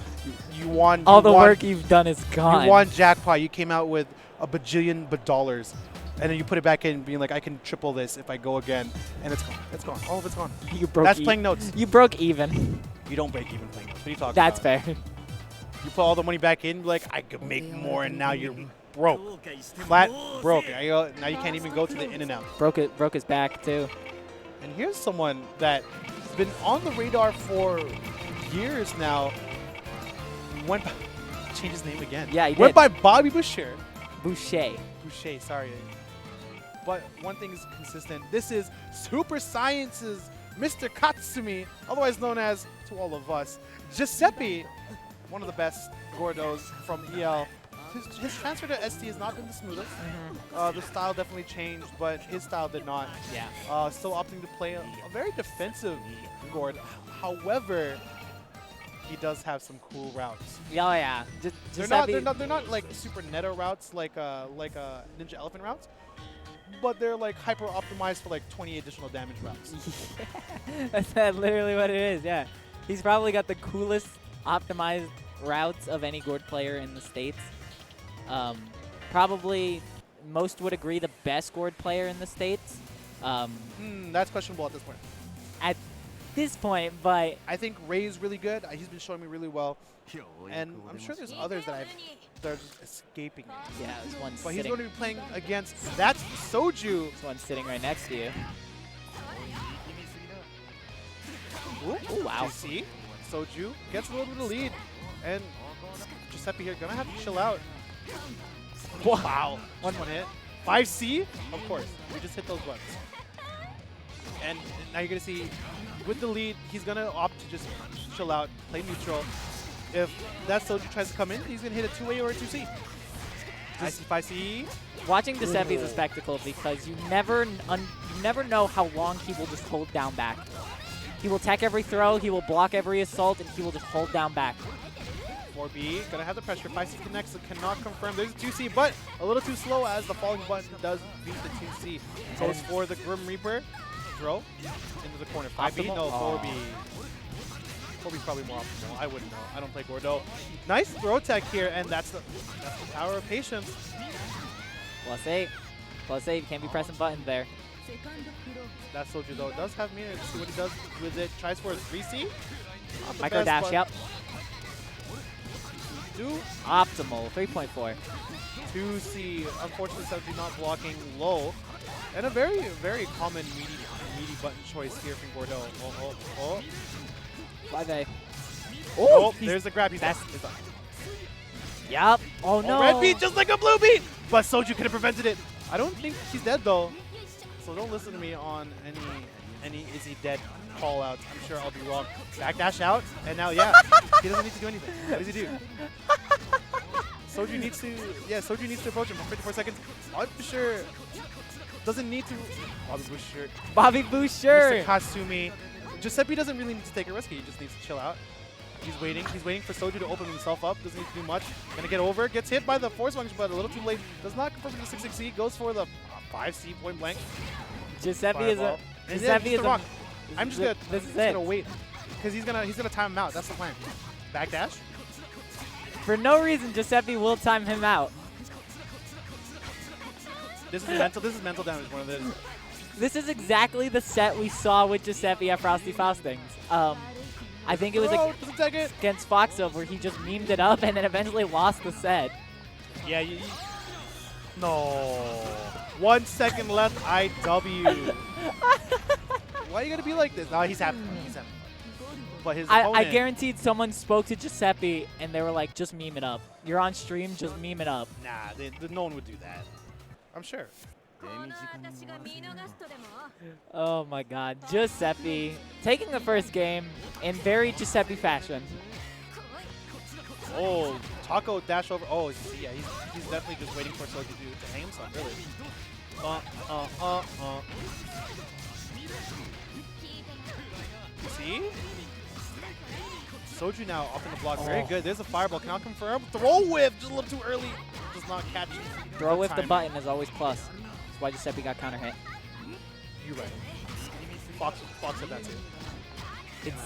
You won. All the work you've done is gone. You won jackpot. You came out with a bajillion dollars. And then you put it back in, being like, I can triple this if I go again. And it's gone. It's gone. All of it's gone. You broke. That's playing Notes. You broke even. You don't break even playing Notes. What are you talking That's about? fair. You put all the money back in, like, I could make more, and now you're broke. Flat broke. Now you can't even go to the in and out. Broke his back, too. And here's someone that's been on the radar for years now. Changed his name again. Yeah, he Went did. by Bobby Boucher. Boucher, sorry. But one thing is consistent. This is Super Science's Mr. Katsumi, otherwise known as, to all of us, Giuseppe, one of the best Gordos from EL. His transfer to ST has not been the smoothest. The style definitely changed, but his style did not. Yeah. Still opting to play a very defensive Gord. However, he does have some cool routes. Oh yeah. They're not like super meta routes like Ninja Elephant routes, but they're like hyper optimized for like 20 additional damage routes. That's literally what it is. Yeah. He's probably got the coolest optimized routes of any Gord player in the States. Probably most would agree the best Gord player in the States. That's questionable at this point. At this point, but I think Ray's really good. He's been showing me really well, and I'm sure there's others that are just escaping me. Yeah, there's one But sitting. he's going to be playing against that's Soju. There's one sitting right next to you. Ooh, wow. See, Soju gets a little bit of lead, and Giuseppe here gonna have to chill out. Wow, one hit. 5C, of course. We just hit those buttons. And now you're gonna see, with the lead, he's gonna opt to just chill out, play neutral. If that Soju tries to come in, he's gonna hit a 2A or a 2C. 5C. Watching Giuseppe is a spectacle because you never know how long he will just hold down back. He will tech every throw, he will block every assault, and he will just hold down back. 4B, gonna have the pressure. 5C connects, so cannot confirm. There's a 2C, but a little too slow as the falling button does beat the 2C. Goes for the Grim Reaper. Throw into the corner. 5B, no, 4B. 4B's probably more optimal. I wouldn't know. I don't play Gordo. Nice throw tech here, and that's the power of patience. +8. +8, can't be pressing buttons there. That Soju, though, does have meter. Let's see what he does with it. Tries for a 3C. Micro dash, yep. Do optimal, 3.4. 2C, unfortunately, Soju not blocking low. And a very, very common meaty button choice here from Gordo. Oh. 5A. Oh, there's the grab. He's up. Yep. Oh, no. Red beat just like a blue beat. But Soju could have prevented it. I don't think he's dead, though. So don't listen to me on any is he dead call outs. I'm sure I'll be wrong. Backdash out. And now, yeah, he doesn't need to do anything. What does he do? Soju needs to approach him for 54 seconds. I'm sure doesn't need to. Bobby Boucher. Mr. Katsumi. Giuseppe doesn't really need to take a risk. He just needs to chill out. He's waiting. He's waiting for Soju to open himself up. Doesn't need to do much. Gonna get over. Gets hit by the force function, but a little too late. Does not confirm the 6-6C. Goes for the 5C point blank. Giuseppe is a. Giuseppe is a. I'm just gonna wait because he's gonna time him out. That's the plan. Backdash. For no reason, Giuseppe will time him out. This is mental damage. One of those. This is exactly the set we saw with Giuseppe at Frosty Faustings. I think it was against Foxo where he just memed it up and then eventually lost the set. Yeah, no. 1 second left, IW. Why are you going to be like this? No, he's happy. He's happy. but his I opponent. guaranteed someone spoke to Giuseppe and they were like, just meme it up. You're on stream, just meme it up. Nah, no one would do that. I'm sure. Oh my god. Giuseppe taking the first game in very Giuseppe fashion. Oh, Taco dash over. Oh, yeah, he's definitely just waiting for Soju to hang himself, really. See? Soju now up in the block. Very good. There's a fireball. Cannot confirm. Throw whip. Just a little too early. Does not catch. Throw whip the button is always plus. That's why Giuseppe got counter hit. You're right. Fox said that too. It's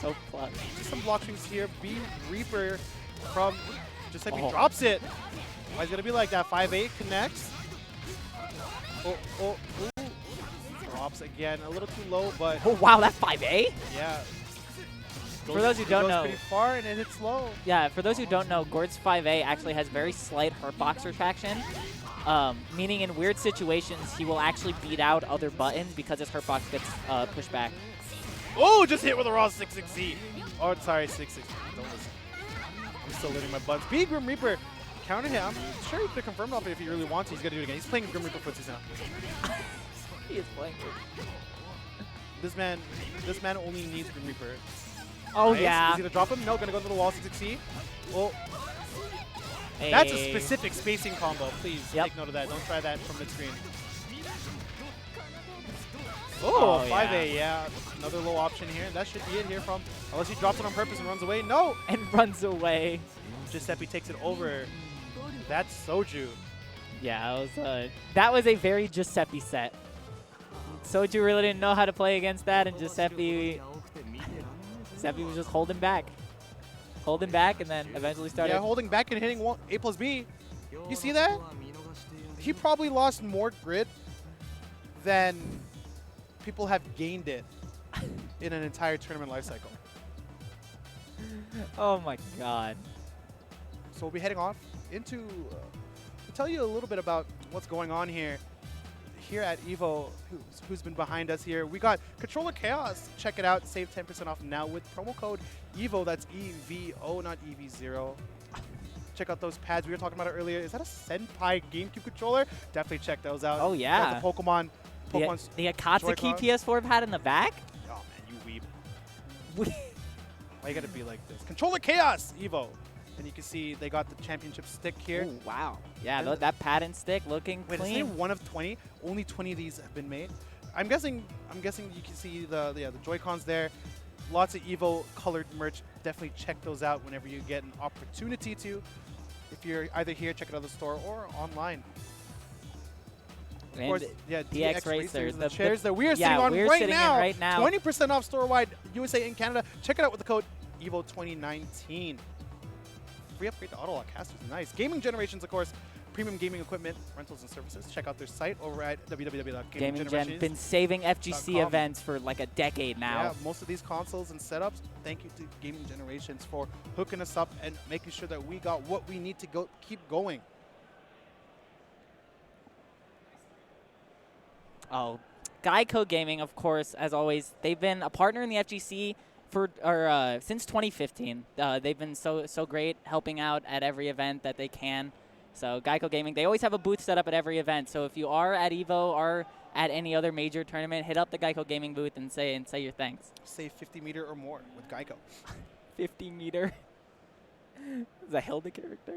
so plus. Just some block strings here. B Reaper from Giuseppe drops it. Why is it going to be like that? 5-8 connects. Ooh. Drops again. A little too low, but... Oh, wow, that 5A? Yeah. For those who don't know... pretty far and it hits low. Yeah, for those who don't know, Gord's 5A actually has very slight hurtbox retraction. Meaning in weird situations, he will actually beat out other buttons because his hurtbox gets pushed back. Oh, just hit with a raw 6-6-Z. Oh, sorry, 6-6. Don't listen. I'm still living my buttons. B Grim Reaper. Counter hit. I'm sure he could have confirmed off it if he really wants to. He's going to do it again. He's playing Grim Reaper footsies now. He is playing This man only needs Grim Reaper. Oh, nice. yeah. He's going to drop him. No, going to go to the wall 6-6-Z. Oh. Hey. That's a specific spacing combo. Please take note of that. Don't try that from mid-screen. Oh, 5A, yeah. Another low option here. That should be it here from, unless he drops it on purpose and runs away. No! And runs away. Giuseppe takes it over. That's Soju. Yeah, that was a very Giuseppe set. Soju really didn't know how to play against that, and Giuseppe was just holding back. Holding back, and then eventually started... Yeah, holding back and hitting A+B. You see that? He probably lost more grid than people have gained it in an entire tournament life cycle. Oh my god. So we'll be heading off into to tell you a little bit about what's going on here at EVO, who's been behind us here. We got Controller Chaos. Check it out. Save 10% off now with promo code EVO. That's EVO, not EV0. Check out those pads. We were talking about it earlier. Is that a Senpai GameCube controller? Definitely check those out. Oh, yeah. Got the Pokemon. The Akatsuki PS4 pad in the back? Oh, man, you weeb. Why you gotta be like this? Controller Chaos EVO. And you can see they got the championship stick here. Ooh, wow. Yeah, that pad and stick looking clean. Wait, is it one of 20? Only 20 of these have been made. I'm guessing you can see the Joy-Cons there. Lots of EVO colored merch. Definitely check those out whenever you get an opportunity to. If you're either here, check it out in the store or online. Of course, yeah, DX Racers, the chairs that we are sitting on right now. 20% off store-wide, USA and Canada. Check it out with the code EVO2019. Free upgrade to auto lock casters. Nice. Gaming Generations, of course, premium gaming equipment, rentals and services. Check out their site over at www.gaminggenerations.com. Been saving FGC events for like a decade now. Yeah, most of these consoles and setups, thank you to Gaming Generations for hooking us up and making sure that we got what we need to keep going. Oh, Geico Gaming, of course, as always, they've been a partner in the FGC since 2015. They've been so great helping out at every event that they can. So Geico Gaming, they always have a booth set up at every event. So if you are at EVO or at any other major tournament, hit up the Geico Gaming booth and say your thanks. Save 50 meter or more with Geico. 50 meter. Is that Hilda character?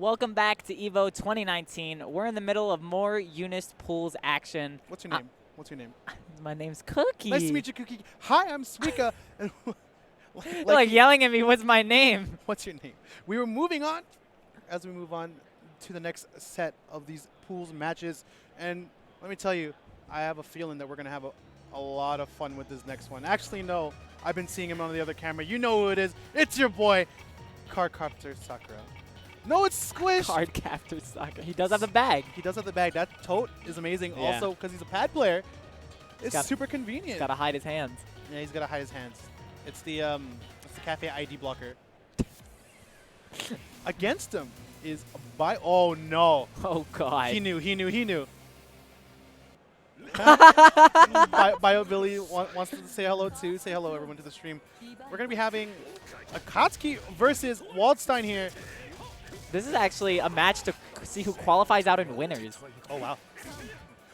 welcome back to EVO 2019. We're in the middle of more UNIST pools action. What's your name? What's your name? My name's Cookie. Nice to meet you, Cookie. Hi, I'm Suika. like yelling at me, what's my name? What's your name? We were moving on as we move on to the next set of these pools matches. And let me tell you, I have a feeling that we're going to have a lot of fun with this next one. Actually, no. I've been seeing him on the other camera. You know who it is. It's your boy, Cardcaptor Sakura. No, it's Squish. Cardcaptor Sakura. He does have the bag. He does have the bag. That tote is amazing. Yeah. Also, because he's a pad player, it's super convenient. He's got to hide his hands. Yeah, he's got to hide his hands. It's the cafe ID blocker. Against him is oh no. Oh god. He knew. Bio Billy wants to say hello too. Say hello everyone to the stream. We're going to be having a Akatsuki versus Waldstein here. This is actually a match to see who qualifies out in winners. Oh wow.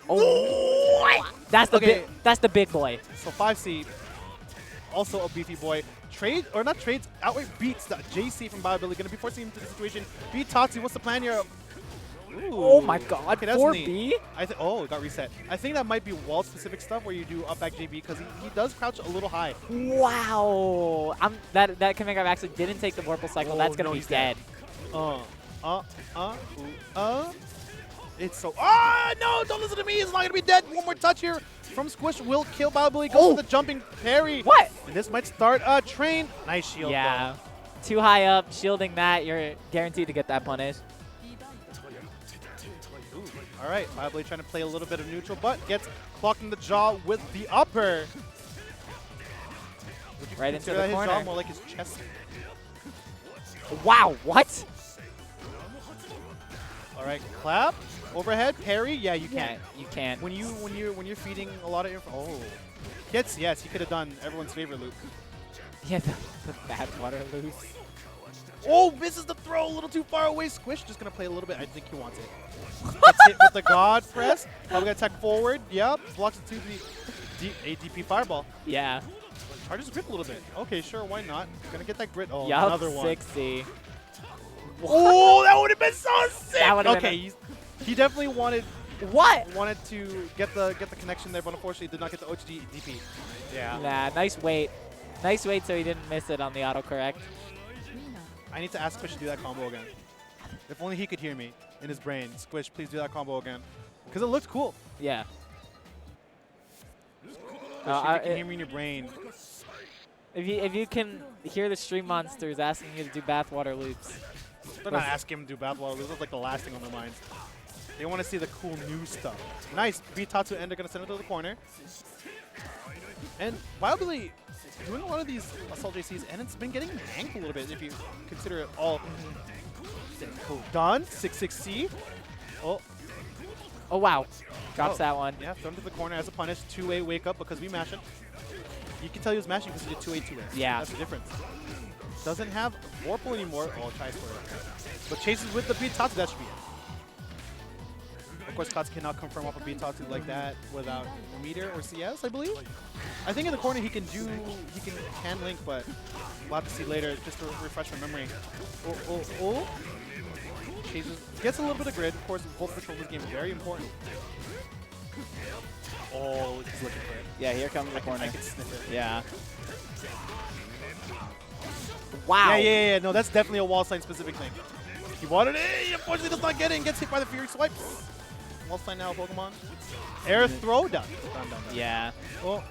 Oh. That's the big boy. So 5C, also a beefy boy. Outright beats the JC from Bio Billy. Going to be forcing him into the situation. Beat Tatsu. What's the plan here? Ooh. Oh my god, okay, that's 4B? Neat. Oh, it got reset. I think that might be wall-specific stuff where you do up back JB because he does crouch a little high. Wow. That Commentator actually didn't take the Vorpal cycle. That's going to be dead. It's so... Oh, no, don't listen to me. It's not going to be dead. One more touch here from Squish will kill Billy. Goes for the jumping parry. What? And this might start a train. Nice shield. Yeah. Too high up, shielding that. You're guaranteed to get that punish. All right, Billy trying to play a little bit of neutral, but gets clocked in the jaw with the upper. Right into the his corner. jaw more like his chest. Wow, what? All right, clap, overhead, parry. Yeah, you can. Yeah, you can. When you're feeding a lot of info. Oh, yes, he could have done everyone's favorite loop. Yeah, the bad water loose. Oh, misses the throw a little too far away. Squish just gonna play a little bit. I think he wants it. Gets hit with the God press. Probably gonna attack forward. Yep, blocks it to the ADP fireball. Yeah. Charges grip a little bit. Okay, sure, why not? Gonna get that grit. Oh, yep, another one. 60. Oh, that would have been so sick. Okay, he definitely wanted to get the connection there, but unfortunately did not get the OHD DP. Yeah. Nah, nice wait. Nice wait so he didn't miss it on the autocorrect. I need to ask Squish to do that combo again. If only he could hear me in his brain. Squish, please do that combo again. Because it looks cool. Yeah. Squish, if you can hear me in your brain. If you can hear the stream monsters asking you to do bathwater loops. They're not asking him to do bathwater loops. That's like the last thing on their minds. They want to see the cool new stuff. Nice. Beat Tatsu and they're going to send it to the corner. And Billy doing a lot of these assault JCs, and it's been getting hanked a little bit if you consider it all. Done. 6-6C. Oh. Oh, wow. Drops that one. Yeah, thrown to the corner as a punish. 2A wake up because we mash it. You can tell he was mashing because he did 2A, 2A. Yeah. That's the difference. Doesn't have Vorpal anymore. Oh, tries for it. But chases with the beat Tatsu. That should be it. Of course, Katsu cannot confirm off a beat Tatsu like that without meter or CS, I believe. I think in the corner he can link, but we'll have to see later just to refresh my memory. Oh. Chases, gets a little bit of grid. Of course, Volt Patrol in this game is very important. Oh, he's looking for it. Yeah, here comes the corner. I can sniff it. Yeah. Wow. Yeah. No, that's definitely a Wallstein specific thing. He wanted it. He unfortunately does not get it and gets hit by the Fury Swipes. Wallstein now, Pokemon. Air throw done. Done. Yeah. Oh.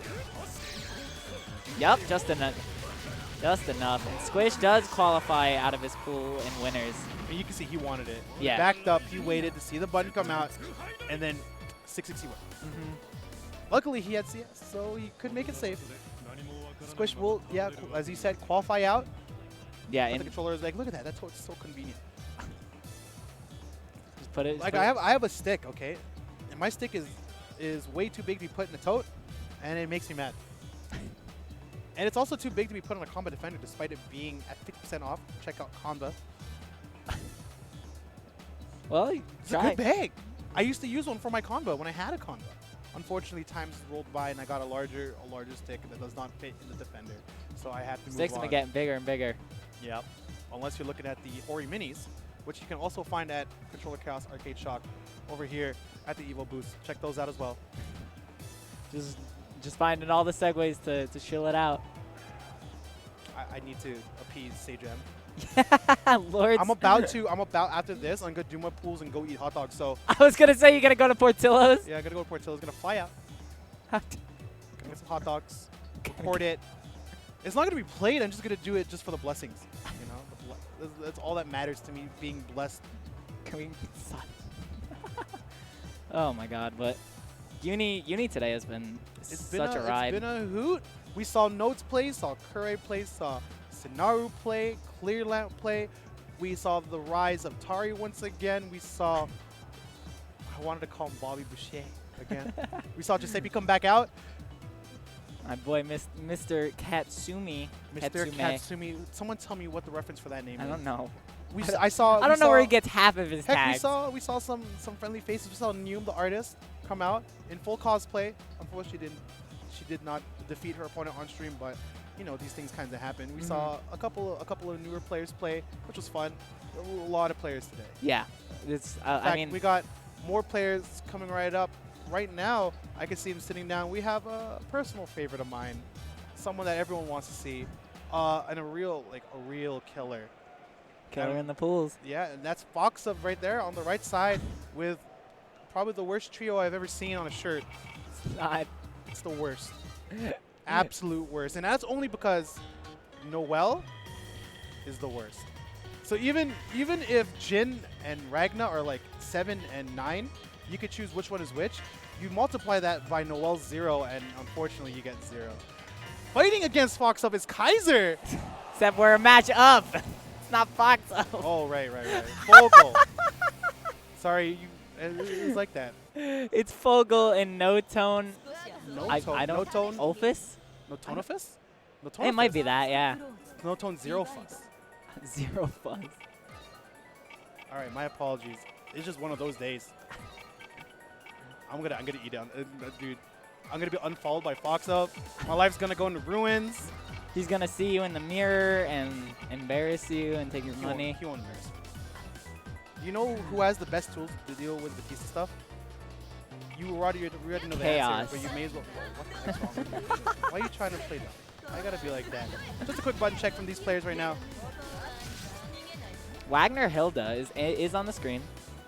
Yep, just enough. Just enough. And Squish does qualify out of his pool in winners. And you can see he wanted it. Yeah. He backed up. He waited to see the button come out, and then 660 went. Luckily, he had CS, so he could make it safe. Squish will, yeah, as you said, qualify out. Yeah. And the controller is like, look at that. That's so convenient. Just put it. Like I have a stick, okay, and my stick is way too big to be put in a tote, and it makes me mad. And it's also too big to be put on a combat defender, despite it being at 50% off. Check out Conda. Well, it's a good bag. I used to use one for my Conda when I had a Conda. Unfortunately, times rolled by and I got a larger stick that does not fit in the defender, so I had to move on. Sticks have been getting bigger and bigger. Yep. Unless you're looking at the Ori Minis, which you can also find at Controller Chaos Arcade Shock over here at the EVO booth. Check those out as well. Just finding all the segues to chill it out. I need to appease Sage M. Lord. I'm about after this, I'm gonna do my pools and go eat hot dogs. So I was gonna say you're gonna go to Portillo's. yeah, I'm gonna go to Portillo's. Gonna fly out. Gonna get some hot dogs. Record it. It's not gonna be played. I'm just gonna do it just for the blessings. You know, that's all that matters to me. Being blessed. Oh my God! But Uni today has been such a ride. It's been a hoot. We saw Notes play, saw Kure play, saw Sinaru play, Clearlamp play. We saw the rise of Tari once again. We saw, I wanted to call him Bobby Boucher again. We saw Giuseppe come back out. My boy, Mr. Katsumi. Mr. Katsumi. Someone tell me what the reference for that name is. I don't know. I don't know where he gets half of his tags. We saw some friendly faces. We saw Neum, the artist, come out in full cosplay. Unfortunately, she did not defeat her opponent on stream, but you know, these things kind of happen. We saw a couple of newer players play, which was fun. A lot of players today. Yeah, it's. In fact, I mean, we got more players coming right up. Right now, I can see him sitting down. We have a personal favorite of mine, someone that everyone wants to see, and a real killer. Killer in the pools. Yeah, and that's Fox up right there on the right side with probably the worst trio I've ever seen on a shirt. It's the worst. Absolute worst. And that's only because Noel is the worst. So even if Jin and Ragna are like 7 and 9, you could choose which one is which. You multiply that by Noel's 0, and unfortunately you get 0. Fighting against Fox Up is Kaiser. Except we're a match up. It's not Fox Up. Oh, right. Vogel. Sorry, it was like that. It's Vogel and NotOne. NotOne? Olphus? NotOneophus? It might be that, yeah. NotOne Zero Fuzz. Zero Fuzz. All right, my apologies. It's just one of those days. I'm gonna eat it, dude. I'm gonna be unfollowed by Fox Up. My life's gonna go into ruins. He's gonna see you in the mirror and embarrass you and take your money. He won't embarrass me. You know who has the best tools to deal with Batista stuff? You already know the answer, but you may as well. What the heck's wrong with you? Why are you trying to play that? I gotta be like that. Just a quick button check from these players right now. Wagner Hilda is on the screen.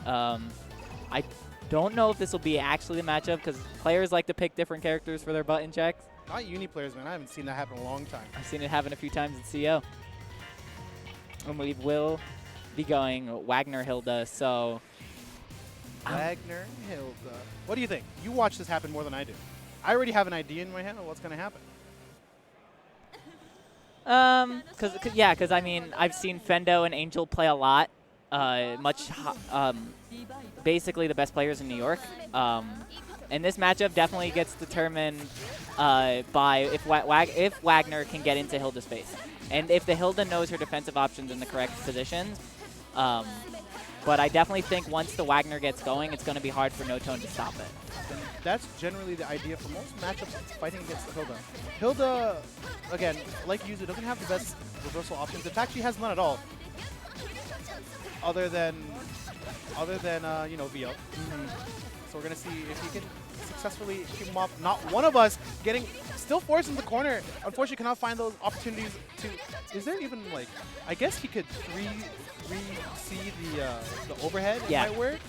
I don't know if this will be actually the matchup because players like to pick different characters for their button checks. Not uni players, man. I haven't seen that happen in a long time. I've seen it happen a few times in CO. And we will be going Wagner Hilda, so... Wagner Hilda. What do you think? You watch this happen more than I do. I already have an idea in my head of what's going to happen. Because I mean, I've seen Fendo and Angel play a lot. Basically the best players in New York. And this matchup definitely gets determined by if Wagner can get into Hilda's face. And if the Hilda knows her defensive options in the correct positions. But I definitely think once the Wagner gets going, it's going to be hard for NotOne to stop it. And that's generally the idea for most matchups fighting against Hilda. Hilda, again, like Yuzu, doesn't have the best reversal options. In fact, she has none at all. Other than you know, VO. So we're going to see if he can successfully keep him off. Not one of us still forced in the corner. Unfortunately, cannot find those opportunities to... Is there even, like... I guess he could see the overhead, yeah. It might work.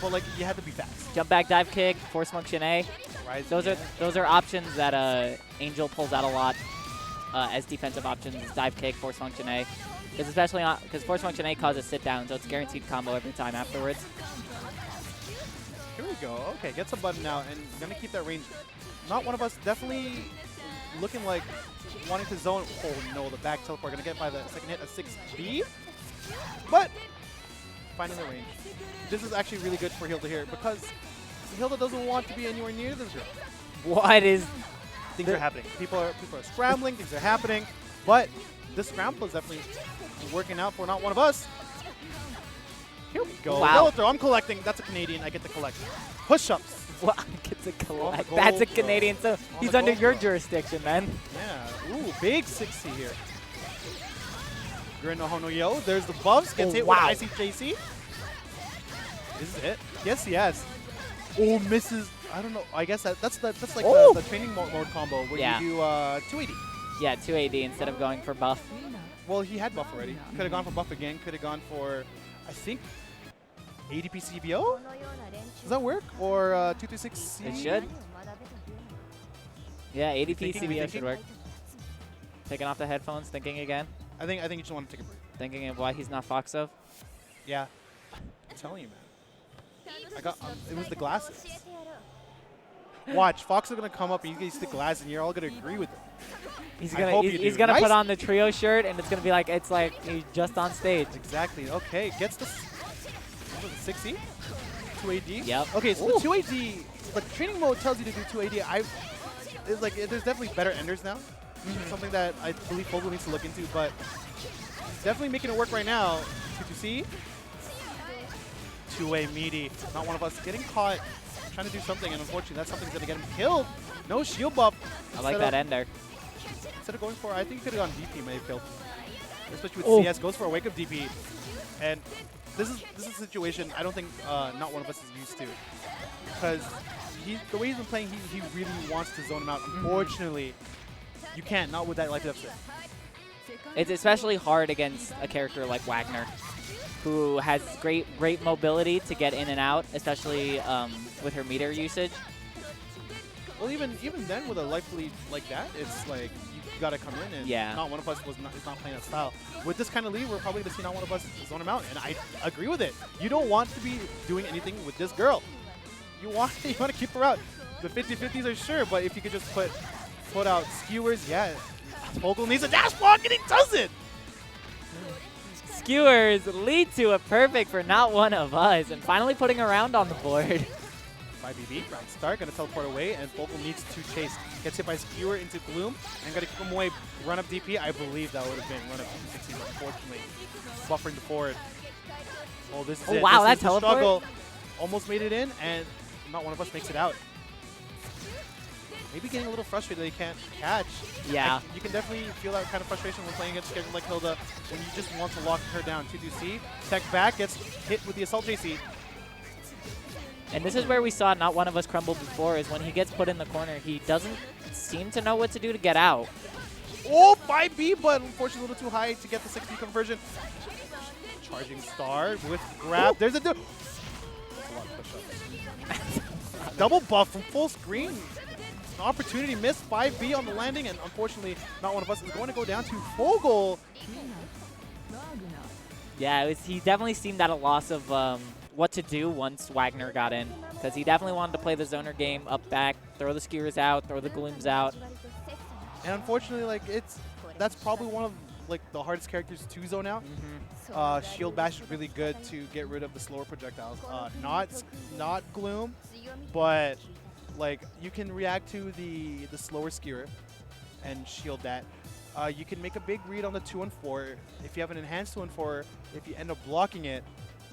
But, like, you have to be fast. Jump back, dive kick, force function A. Those are options that Angel pulls out a lot as defensive options. Dive kick, force function A. Because force function A causes sit down, so it's guaranteed combo every time afterwards. Here we go. Okay, gets a button now, and gonna keep that range. Not one of us. Definitely looking like wanting to zone. Oh no, the back teleport gonna get by the second hit of 6B, but finding the range. This is actually really good for Hilda here because Hilda doesn't want to be anywhere near the zero. What is? Things are happening. People are scrambling. Things are happening, but this scramble is definitely working out for not one of us. Here we go. Wow. I'm collecting. That's a Canadian. I get to collect. Push-ups. Well, I get to collect. That's a Canadian, so he's under your jurisdiction, man. Yeah. Ooh, big 60 here. Grin no Hono Yo. There's the buffs. Gets hit with ICJC. Is it? Yes, yes. Oh, misses. I don't know. I guess that's like the training mode combo where you do 280. Yeah, 280 instead of going for buff. Well, he had buff already. Could have gone for buff again. Could have gone for, I think, ADP CBO? Does that work? Or 236C? It should. Yeah, ADP CBO should work. Taking off the headphones, thinking again. I think you just want to take a break. Thinking of why he's not Foxo. Yeah. I'm telling you, man. It was the glasses. Watch, Fox is gonna come up and you guys the glasses and you're all gonna agree with him. He's gonna put on the trio shirt and it's gonna be like he's just on stage. Exactly. Okay, gets the 6E, 2AD. Yep. Okay, so the 2AD, the training mode tells you to do 2AD. It's like there's definitely better enders now. Something that I believe Vogel needs to look into, but definitely making it work right now. 2-2C. 2-way meaty. Not one of us getting caught trying to do something, and unfortunately that something's gonna get him killed. No shield buff. I like that ender. Instead of going for, I think he could have gone DP, may have killed. Especially with CS, goes for a wake up DP. And this is a situation I don't think not one of us is used to. Because the way he's been playing, he really wants to zone him out. Unfortunately, you can't, not with that life deficit. It's especially hard against a character like Wagner, who has great mobility to get in and out, especially with her meter usage. Well, even then, with a life lead like that, it's like you gotta come in, and not one of us is not playing that style. With this kind of lead, we're probably gonna see not one of us zone him out, and I agree with it. You don't want to be doing anything with this girl. You want to keep her out. The 50-50s are sure, but if you could just put out skewers, yeah. Vogel needs a dash block, and he does it. Skewers lead to a perfect for not one of us, and finally putting a round on the board. By BB, round start, gonna teleport away, and Vogel needs to chase. Gets hit by Skewer into Gloom, and gotta keep him away. Run up DP, I believe that would have been run up 260, unfortunately. Buffering the forward. Oh, this is it. Wow, this that is teleport? Struggle. Almost made it in, and not one of us makes it out. Maybe getting a little frustrated that he can't catch. Yeah. You can definitely feel that kind of frustration when playing against characters like Hilda, when you just want to lock her down. 2-2C, tech back, gets hit with the Assault JC. And this is where we saw not one of us crumble before, is when he gets put in the corner, he doesn't seem to know what to do to get out. Oh, 5B, but unfortunately a little too high to get the 6B conversion. Charging star with grab. There's a a lot of push-ups. Double buff from full screen. An opportunity missed. 5B on the landing, and unfortunately, not one of us is going to go down to Vogel. Yeah, he definitely seemed at a loss of what to do once Wagner got in, because he definitely wanted to play the zoner game up back, throw the skewers out, throw the glooms out. And unfortunately, that's probably one of the hardest characters to zone out. Shield bash is really good to get rid of the slower projectiles. Not gloom, but you can react to the slower skewer and shield that. You can make a big read on the 2 and 4. If you have an enhanced 2 and 4, if you end up blocking it,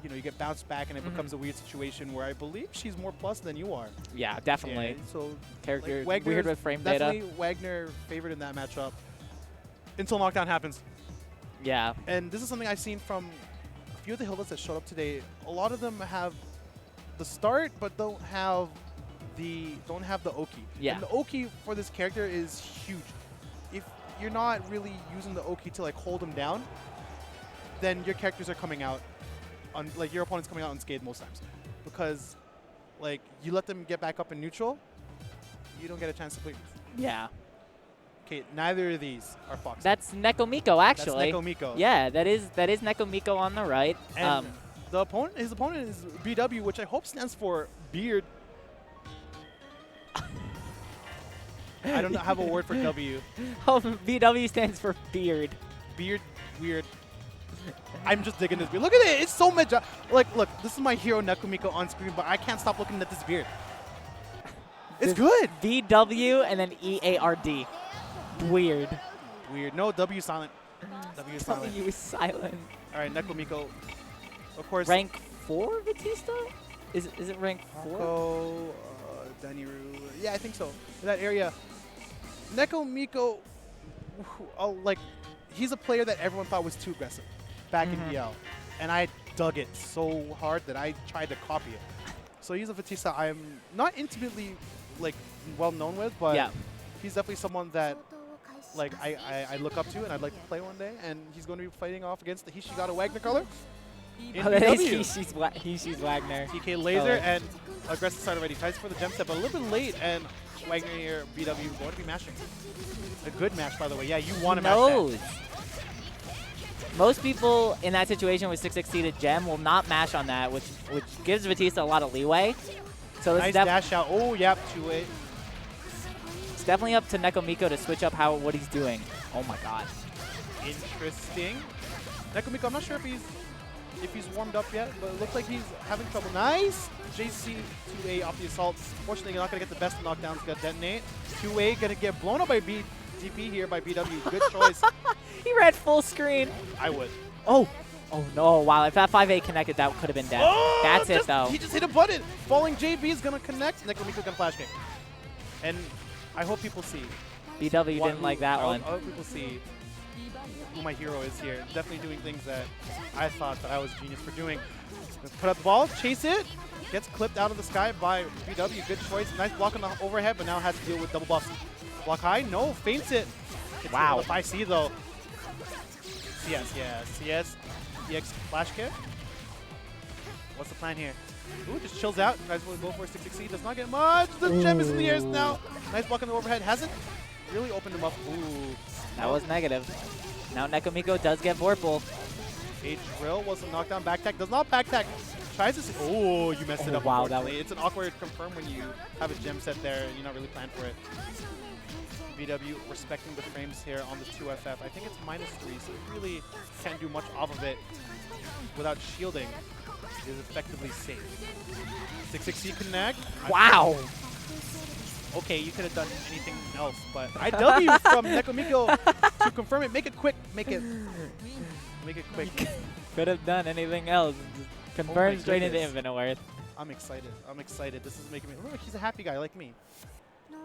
you get bounced back and it becomes a weird situation where I believe she's more plus than you are. Yeah, definitely. Yeah, so character weird with frame data. Definitely Wagner favored in that matchup until knockdown happens. Yeah. And this is something I've seen from a few of the Hildas that showed up today. A lot of them have the start but don't have the Oki. Yeah. And the Oki for this character is huge. If you're not really using the Oki to hold him down, then your characters are coming out your opponent's coming out unscathed most times. Because you let them get back up in neutral, you don't get a chance to play. Yeah. Okay, neither of these are Fox. That's Necomiko, actually. That's Necomiko. Yeah, that is Necomiko on the right. And his opponent is BW, which I hope stands for Beard. I don't have a word for W. Oh, BW stands for Beard. Beard, weird. I'm just digging this beard. Look at it. It's so meta. Look, this is my hero Necomiko on screen, but I can't stop looking at this beard. It's good. VW and then EARD. Weird. Weird. No, W silent. W is silent. W is silent. All right, Necomiko. Of course. Rank 4 Batista? Is it rank 4? Marco, Daniru. Yeah, I think so. In that area. Necomiko, he's a player that everyone thought was too aggressive back in EL. And I dug it so hard that I tried to copy it. So he's a Batista I'm not intimately like well known with, but he's definitely someone that like I look up to and I'd like to play one day. And he's going to be fighting off against the Hishigata Wagner color. Hishi's Wagner. TK Laser and aggressive start already. Tries for the gem step, but a little bit late, and Wagner here, BW, going to be mashing. A good mash, by the way. Yeah, you want to mash that. Most people in that situation with 660 to gem will not mash on that, which gives Batista a lot of leeway. So nice dash out. Oh, yep, 2-8. It's definitely up to Necomiko to switch up what he's doing. Oh my god. Interesting. Necomiko, I'm not sure if he's warmed up yet, but it looks like he's having trouble. Nice! JC 2A off the assault. Fortunately, you're not going to get the best of knockdowns. Got detonate. 2A going to get blown up by DP here by BW. Good choice. He ran full screen. I would. Oh. Oh no, wow. If that 5A connected, that could have been dead. Oh, that's it, though. He just hit a button. Falling JB is going to connect. Necomiko going to flash kick. And I hope people see. BW didn't like that one. I hope people see who my hero is here. Definitely doing things that I thought that I was genius for doing. Put up the ball, chase it. Gets clipped out of the sky by BW. Good choice. Nice block on the overhead, but now has to deal with double buffs. Block high. No, feints it. It's wow. The 5C though. CS, yeah. CS. DX flash kick. What's the plan here? Ooh, just chills out. Tries to go for a 660. Does not get much. The gem is in the air now. Nice block on the overhead. Hasn't really opened him up. Ooh. That was negative. Now Necomiko does get Vorpal. A Trill was a knockdown back tech. Does not back tech. Tries to. Oh, you messed it up. Wow, it's an awkward confirm when you have a gem set there and you're not really planned for it. BW respecting the frames here on the 2FF. I think it's -3, so you really can't do much off of it without shielding. It is effectively safe. 660 connect. Wow. Okay, you could have done anything else, but IW from Necomiko to confirm it. Make it quick. Make it quick. Could have done anything else. Confirm straight into Infinite Worth. I'm excited. This is making me. Look, he's a happy guy like me.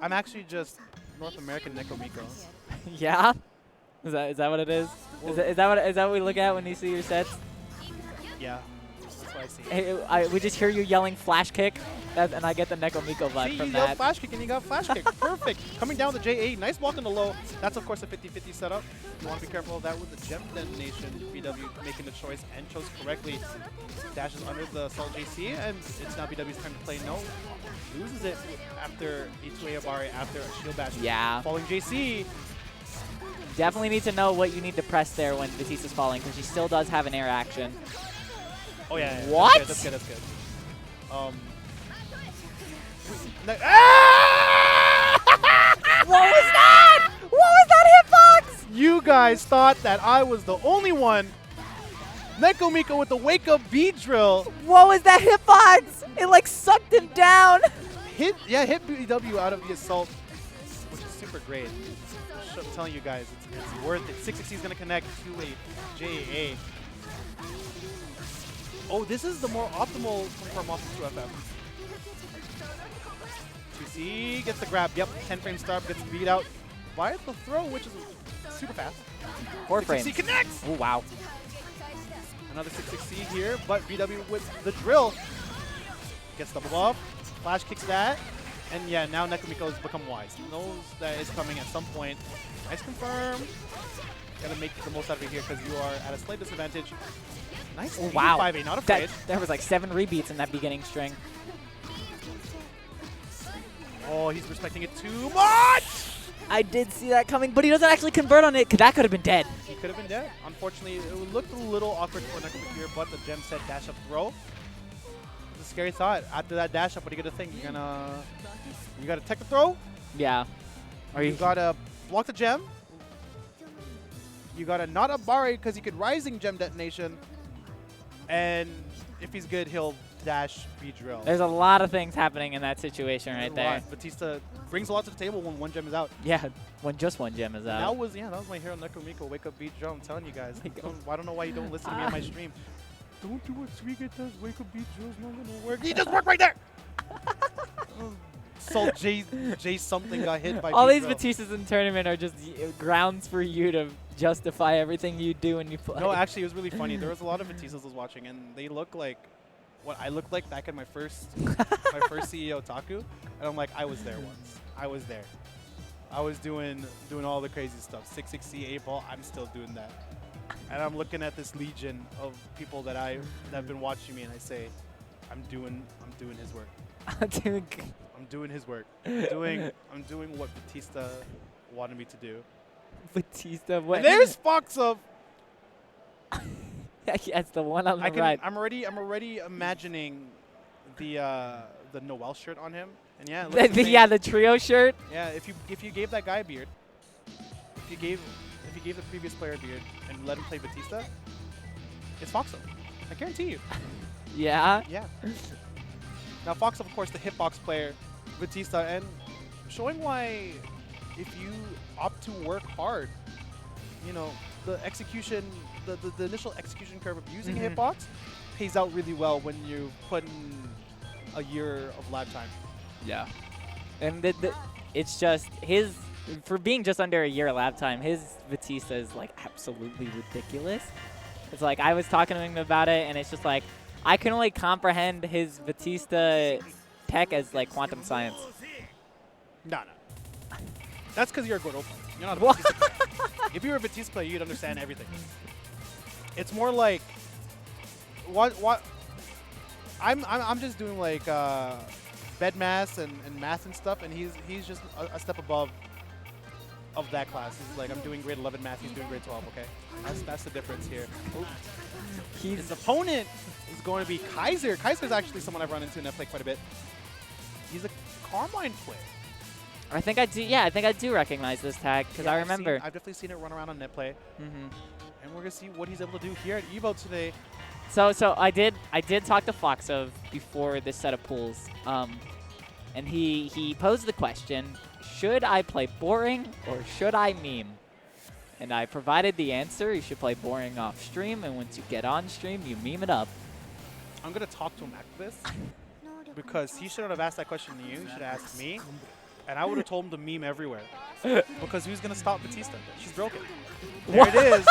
I'm actually just North American Necomiko. Yeah? Is that what it is? Well, is that what we look at when you see your sets? Yeah. That's what I see. Hey, we just hear you yelling flash kick, and I get the Necomiko vibe from that. You flash kick and you got flash kick. Perfect. Coming down with the JA. Nice block on the low. That's, of course, a 50-50 setup. You want to be careful of that with the gem detonation. BW making the choice and chose correctly. Dashes under the Assault JC, and it's now BW's time to play no. Loses it after E2A Abari after a shield bash. Yeah. Falling JC. Definitely need to know what you need to press there when Batista's falling, because she still does have an air action. Oh, yeah. What? That's good. What was that? What was that hitbox? You guys thought that I was the only one. Necomiko with the wake-up B-drill. What was that hitbox? It like sucked him down. Hit BW out of the assault, which is super great. I'm telling you guys, it's worth it. 660 is going to connect to a JA. Oh, this is the more optimal confirm off of 2FF. 2C gets the grab. Yep, 10 frame start, gets beat out by the throw, which is super fast. 4 frames. 660 connects! Oh, wow. Another 660 here, but BW with the drill. Gets double buff, flash kicks that, and yeah, now Necomiko has become wise. He knows that it's coming at some point. Nice confirm. Gotta make the most out of it here because you are at a slight disadvantage. Nice. Oh, wow. 5A, not afraid. There was like 7 rebeats in that beginning string. Oh, he's respecting it too much! I did see that coming, but he doesn't actually convert on it, because that could have been dead. He could have been dead. Unfortunately, it looked a little awkward for Necomiko here, but the gem set dash up throw. It's a scary thought. After that dash up, what are you going to think? You got to tech the throw? Yeah. Or you got to block the gem? You got to not up Barre because he could rising gem detonation. And if he's good, he'll dash B-drill. There's a lot of things happening in that situation right there. Batista brings a lot to the table when one gem is out. Yeah, when just one gem is out. That was my hero Necomiko. Wake up B-drill. I'm telling you guys. I don't know why you don't listen to me on my stream. Don't do what Suiga does. Wake up B-drill's not gonna work. He just worked right there. Sol J something got hit by All these Drill. Batistas in tournament are just grounds for you to justify everything you do when you play. No, actually, it was really funny. There was a lot of Batistas I was watching, and they look like what I looked like back in my first CEO Otaku. And I'm like, I was there once. I was there. I was doing all the crazy stuff. 660, 8-ball, I'm still doing that. And I'm looking at this legion of people that have been watching me, and I say, I'm doing his work. I'm doing his work. I'm doing what Batista wanted me to do. Batista, what? And there's Fox of. Yes, the one on the right. I'm already imagining the Noel shirt on him, and yeah, the trio shirt. Yeah, if you gave that guy a beard, if you gave the previous player a beard and let him play Batista, it's Foxo. I guarantee you. Yeah. Yeah. Now Fox, of course, the hitbox player, Batista, and showing why if you opt to work hard, you know, the execution, the initial execution curve of using hitbox pays out really well when you put in a year of lab time. Yeah. And it's just for being just under a year of lab time, his Batista is like absolutely ridiculous. It's like I was talking to him about it, and it's just like I can only comprehend his Batista tech as like quantum science. No. That's because you're a good player. You're not a Batista player. If you were a Batista player, you'd understand everything. It's more like what I'm just doing like bed math and math and stuff, and he's just a step above of that class. He's like, I'm doing grade 11 math, he's doing grade 12. Okay, that's the difference here. His opponent is going to be Kaiser. Kaiser's actually someone I've run into and I play quite a bit. He's a Carmine player. I think I do. Yeah, I think I do recognize this tag because I remember. I've definitely seen it run around on net play. And we're gonna see what he's able to do here at EVO today. So I did talk to Foxov before this set of pools, and he posed the question: should I play boring or should I meme? And I provided the answer: you should play boring off stream, and once you get on stream, you meme it up. I'm gonna talk to him after this because he shouldn't have asked that question to you. He should have asked me. And I would have told him to meme everywhere. Because who's going to stop Batista? She's broken. There it is.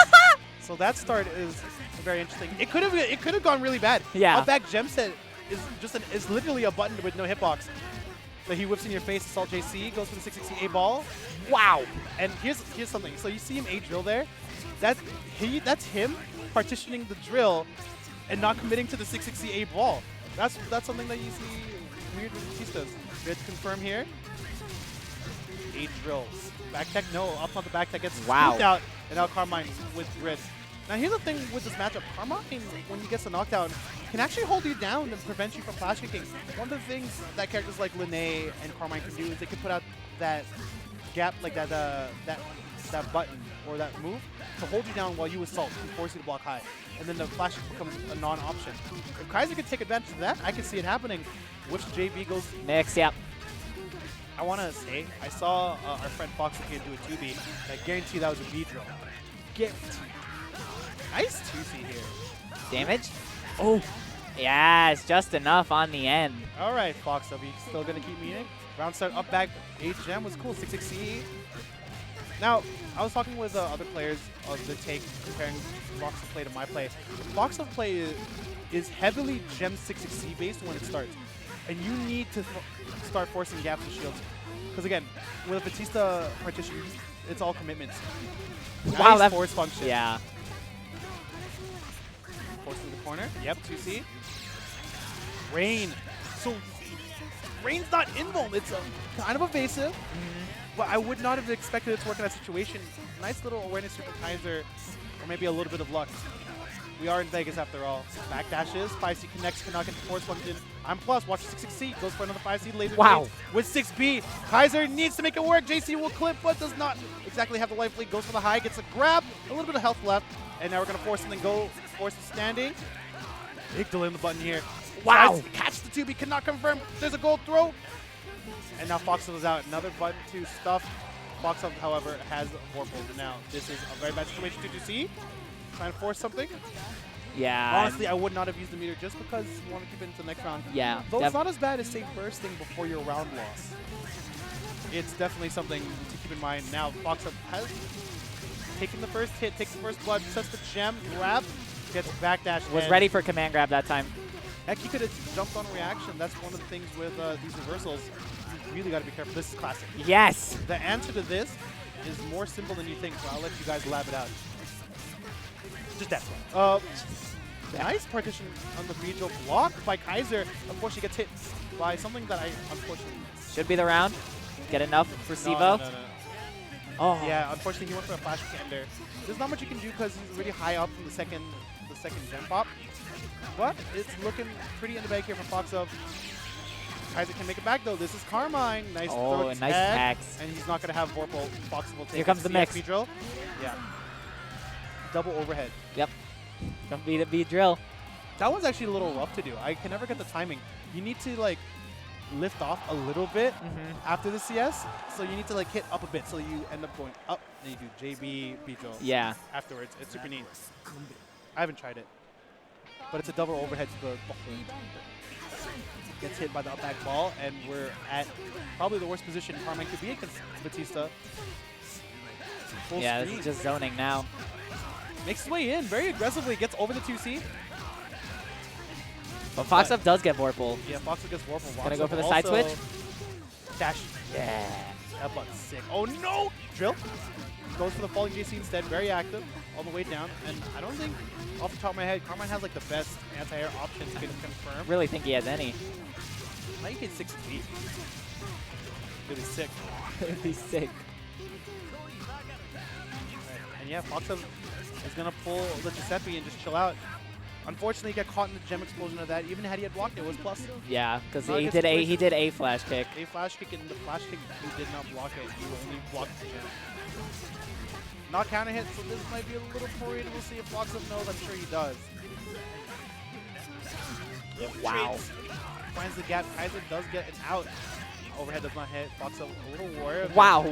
So that start is very interesting. It could have gone really bad. Yeah. Up back gem set is literally a button with no hitbox. That he whips in your face. Assault JC goes for the 660 ball. Wow. And here's something. So you see him drill there. That's him partitioning the drill and not committing to the 660 ball. That's something that you see weird with Batistas. We had to confirm here. 8 drills. Back tech, no. Up on the back tech gets scooped out, and now Carmine with grid. Now here's the thing with this matchup. Carmine, when he gets a knockdown, can actually hold you down and prevent you from flash kicking. One of the things that characters like Lene and Carmine can do is they can put out that gap, like that button or that move to hold you down while you assault and force you to block high. And then the flash becomes a non-option. If Kaiser could take advantage of that, I could see it happening. Which JB goes next, yep. I want to say, I saw our friend Fox here do a 2B. I guarantee that was a B drill. Nice 2C here. Damage? Oh, yeah, it's just enough on the end. All right, Fox, are we still going to keep meeting? Round start up back, 8 gem was cool, 660. Now, I was talking with other players of the take, comparing Fox's play to my play. Fox's play is heavily gem 660 based when it starts. And you need to start forcing gaps and shields. Because again, with a Batista partition, it's all commitments. Wow, nice force function. Yeah. Force in the corner. Yep, 2C. Rain. So, Rain's not invuln. It's kind of evasive. But I would not have expected it to work in that situation. Nice little awareness here from Kaiser. Or maybe a little bit of luck. We are in Vegas after all. Backdashes, 5C connects, cannot get the force function. I'm plus, watch 6C, goes for another 5C laser. Wow. With 6B. Kaiser needs to make it work. JC will clip, but does not exactly have the life lead. Goes for the high, gets a grab, a little bit of health left. And now we're going to force something go, force the standing. Big delay on the button here. Wow. Catch the 2B, cannot confirm. There's a gold throw. And now Foxel is out. Another button to stuff. Foxel, however, has Vorpal now. This is a very bad situation to see. Trying to force something. Yeah. Honestly, I would not have used the meter just because you want to keep it into the next round. Yeah. Though it's not as bad as, say, bursting before your round loss. It's definitely something to keep in mind. Now, Fox has taken the first hit, takes the first blood, sets the gem, grab, gets backdash. Was ready for command grab that time. Heck, he could have jumped on reaction. That's one of the things with these reversals. You really got to be careful. This is classic. Yes. The answer to this is more simple than you think, so I'll let you guys lab it out. Just that one. Nice partition on the Vogel, blocked by Kaiser. Unfortunately, gets hit by something that I unfortunately... Should be the round. Get enough for Sivo. No. Oh. Yeah, unfortunately, he went for a flash kick ender. There's not much you can do because he's really high up from the second gem pop. But it's looking pretty in the bag here from Fox of. Kaiser can make it back though. This is Carmine. Nice throw nice tax. And he's not going to have Vorpal. Fox will take Here comes the mix. Drill. Yeah. Double overhead. Yep. From B to B drill. That one's actually a little rough to do. I can never get the timing. You need to like lift off a little bit after the CS. So you need to like hit up a bit so you end up going up. And you do JB, B drill. Yeah. Afterwards. It's super neat. I haven't tried it. But it's a double overhead to the gets hit by the up back ball, and we're at probably the worst position Carmine could be against Batista. Full yeah, screen. this is just zoning now. Makes his way in very aggressively, gets over the 2C. But Fox Up does get Vorpal. Yeah, Fox Up gets Vorpal. Gonna go for the side switch? Dash. Yeah. That butt's sick. Oh no! Drill. Goes for the falling JC instead, very active, all the way down. And I don't think, off the top of my head, Carmine has like the best anti-air options to confirm. Really think he has any. Might get 6 feet. Really sick. Really sick. Right. And yeah, Fox is going to pull the Giuseppe and just chill out. Unfortunately, he got caught in the gem explosion of that. Even had he had blocked it, it was plus. Yeah, because he did a flash kick. A flash kick, and the flash kick, he did not block it. He only blocked the gem. Not counter hit, so this might be a little worried. We'll see if Fox Up knows. I'm sure he does. Wow. Finds the gap. Kaiser does get an out. Overhead does not hit. Fox Up a little worried. Wow,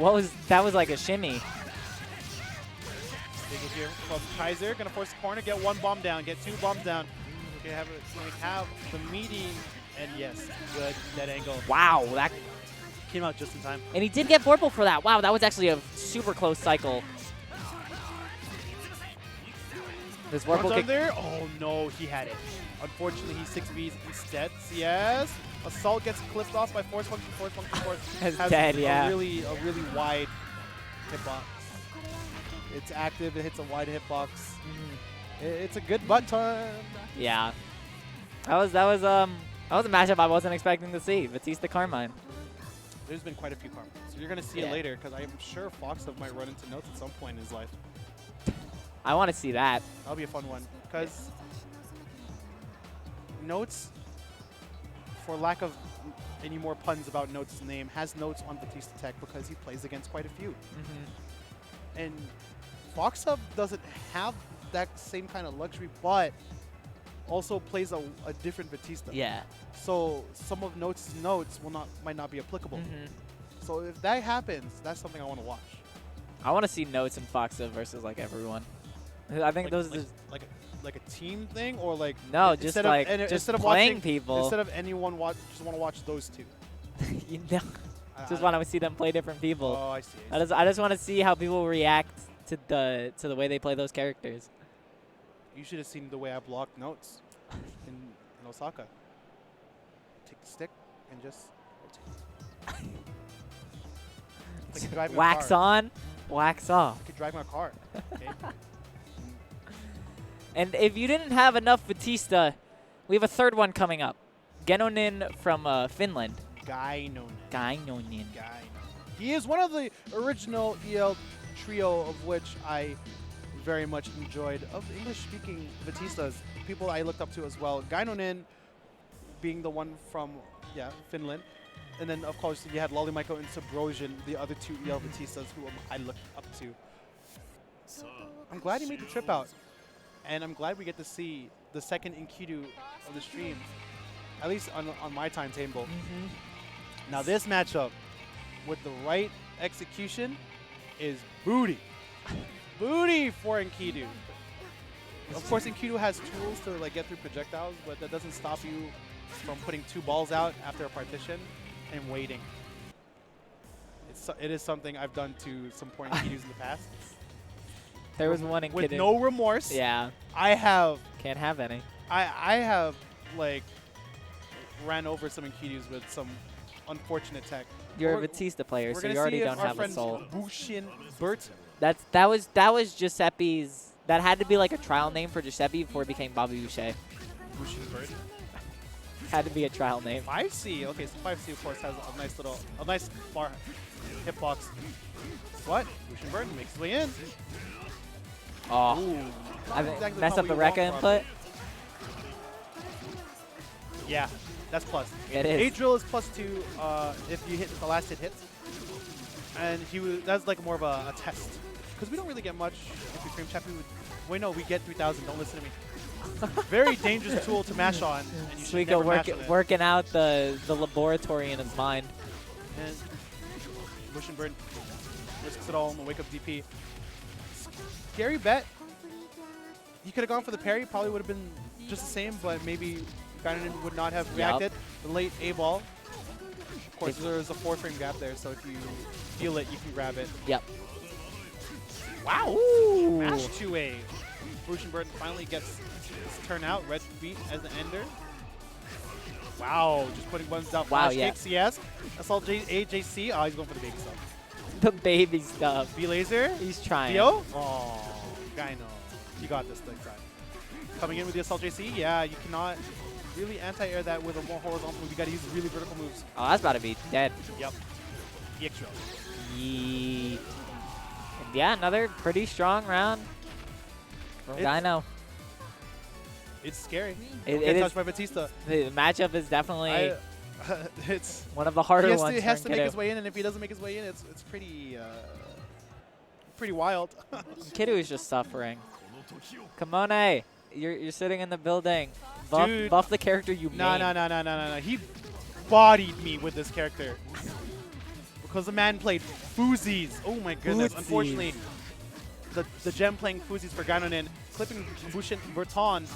that was like a shimmy. Big hit here from Kaiser. Gonna force the corner, get 1 bomb down, get 2 bombs down. Okay, have the meeting, and yes, good dead angle. Wow, that came out just in time. And he did get Vorpal for that. Wow, that was actually a super close cycle. This Vorpal kick there. Oh no, he had it. Unfortunately, he 6Bs instead. Yes. Assault gets clipped off by force function. Has dead, yeah. A really wide hitbox. It's active. It hits a wide hitbox. It's a good butt turn. Yeah. That was a matchup I wasn't expecting to see. Batista Carmine. There's been quite a few Carmines. So you're gonna see it later because I'm sure Fox might run into Notes at some point in his life. I want to see that. That'll be a fun one because Notes, for lack of any more puns about Notes' name, has Notes on Batista Tech because he plays against quite a few. And Fox doesn't have that same kind of luxury, but also plays a different Batista. Yeah. So some of Notes' notes might not be applicable. So if that happens, that's something I want to watch. I want to see Notes and Fox versus like everyone. I think those like a team thing, or like no, just like instead of playing watching, people. Instead of anyone just want to watch those two. You know, just want to see them play different people. Oh, I see. I just want to see how people react to the way they play those characters. You should have seen the way I blocked Notes in Osaka. Take the stick and just rotate. It's like driving wax a car. on, wax off. I could drive my car. Okay. And if you didn't have enough Batista, we have a third one coming up. Genonin from Finland. Gainonin. He is one of the original EL trio of which I very much enjoyed, of English-speaking Batistas, people I looked up to as well. Gainonin being the one from, Finland. And then, of course, you had Lollymiko and Sabrosian, the other 2 EL Batistas who I looked up to. I'm glad he made the trip out. And I'm glad we get to see the second Enkidu of the stream, at least on my timetable. Now this matchup, with the right execution, is booty. Booty for Enkidu. Of course, Enkidu has tools to like get through projectiles, but that doesn't stop you from putting 2 balls out after a partition and waiting. It is something I've done to some poor Enkidus in the past. There was one Enkidu. With no remorse. Yeah. I have. Can't have any. I have like ran over some Enkidus with some unfortunate tech. You're a Batista player, so you already don't have a soul. Bushin Burt. That was Giuseppe's. That had to be like a trial name for Giuseppe before it became Bobby Boucher. Bushin Burt. Had to be a trial name. 5C. Okay, so 5C of course has a nice bar hitbox. What? Bushin Burt makes his way in. Oh. Ooh, I exactly mess up the Rekka input. Yeah, that's plus. It is. A-Drill is +2 if you hit the last hit. And that's like more of a test. Because we don't really get much if we frame chat. Wait, no, we get 3,000. Don't listen to me. Very dangerous tool to mash on. And you should never mash on it. Working out the laboratory in his mind. And Bushin Burt risks it all in the wake up DP. Scary bet. He could have gone for the parry. Probably would have been just the same, but maybe Ganon would not have reacted. The late A-ball. Of course, there's a 4-frame gap there, so if you feel it, you can grab it. Yep. Wow. Ooh. Smash 2A. Bushin Burt finally gets his turn out. Red beat as the ender. Wow. Just putting buttons down. Wow, Flash kick, CS. Assault AJC. Oh, he's going for the baby stuff. The baby stuff. B-Laser. He's trying. Dio. Oh, Dino. You got this next time. Coming in with the Assault JC. Yeah, you cannot really anti-air that with a more horizontal move. You got to use really vertical moves. Oh, that's about to be dead. Yep. EX drill. Yeet. And yeah, another pretty strong round from Dino. It's scary. It is is. Touched by Batista. The matchup is definitely it's one of the harder ones. He has to make his way in, and if he doesn't make his way in, it's pretty wild. Kiddo is just suffering. Kamone, you're sitting in the building. Buff the character you made. No. He bodied me with this character. Because the man played Foozies. Oh my goodness. Foozies. Unfortunately, the gem playing Foozies for Ganon, clipping Bushin Burton.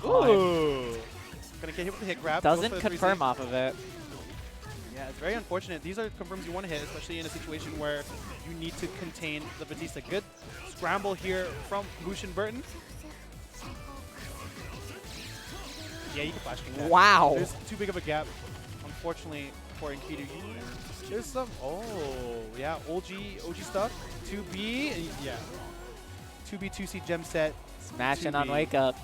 Ooh. Gonna get hit with the hit grab. Doesn't confirm off of it. Yeah, it's very unfortunate. These are confirms you want to hit, especially in a situation where you need to contain the Batista. Good scramble here from Bushin Burton. Yeah, you can flash kick that. Wow. There's too big of a gap, unfortunately, for Enkidu. There's some, yeah, OG stuff. 2B, and yeah. 2B, 2C gem set. Smashing on wake up.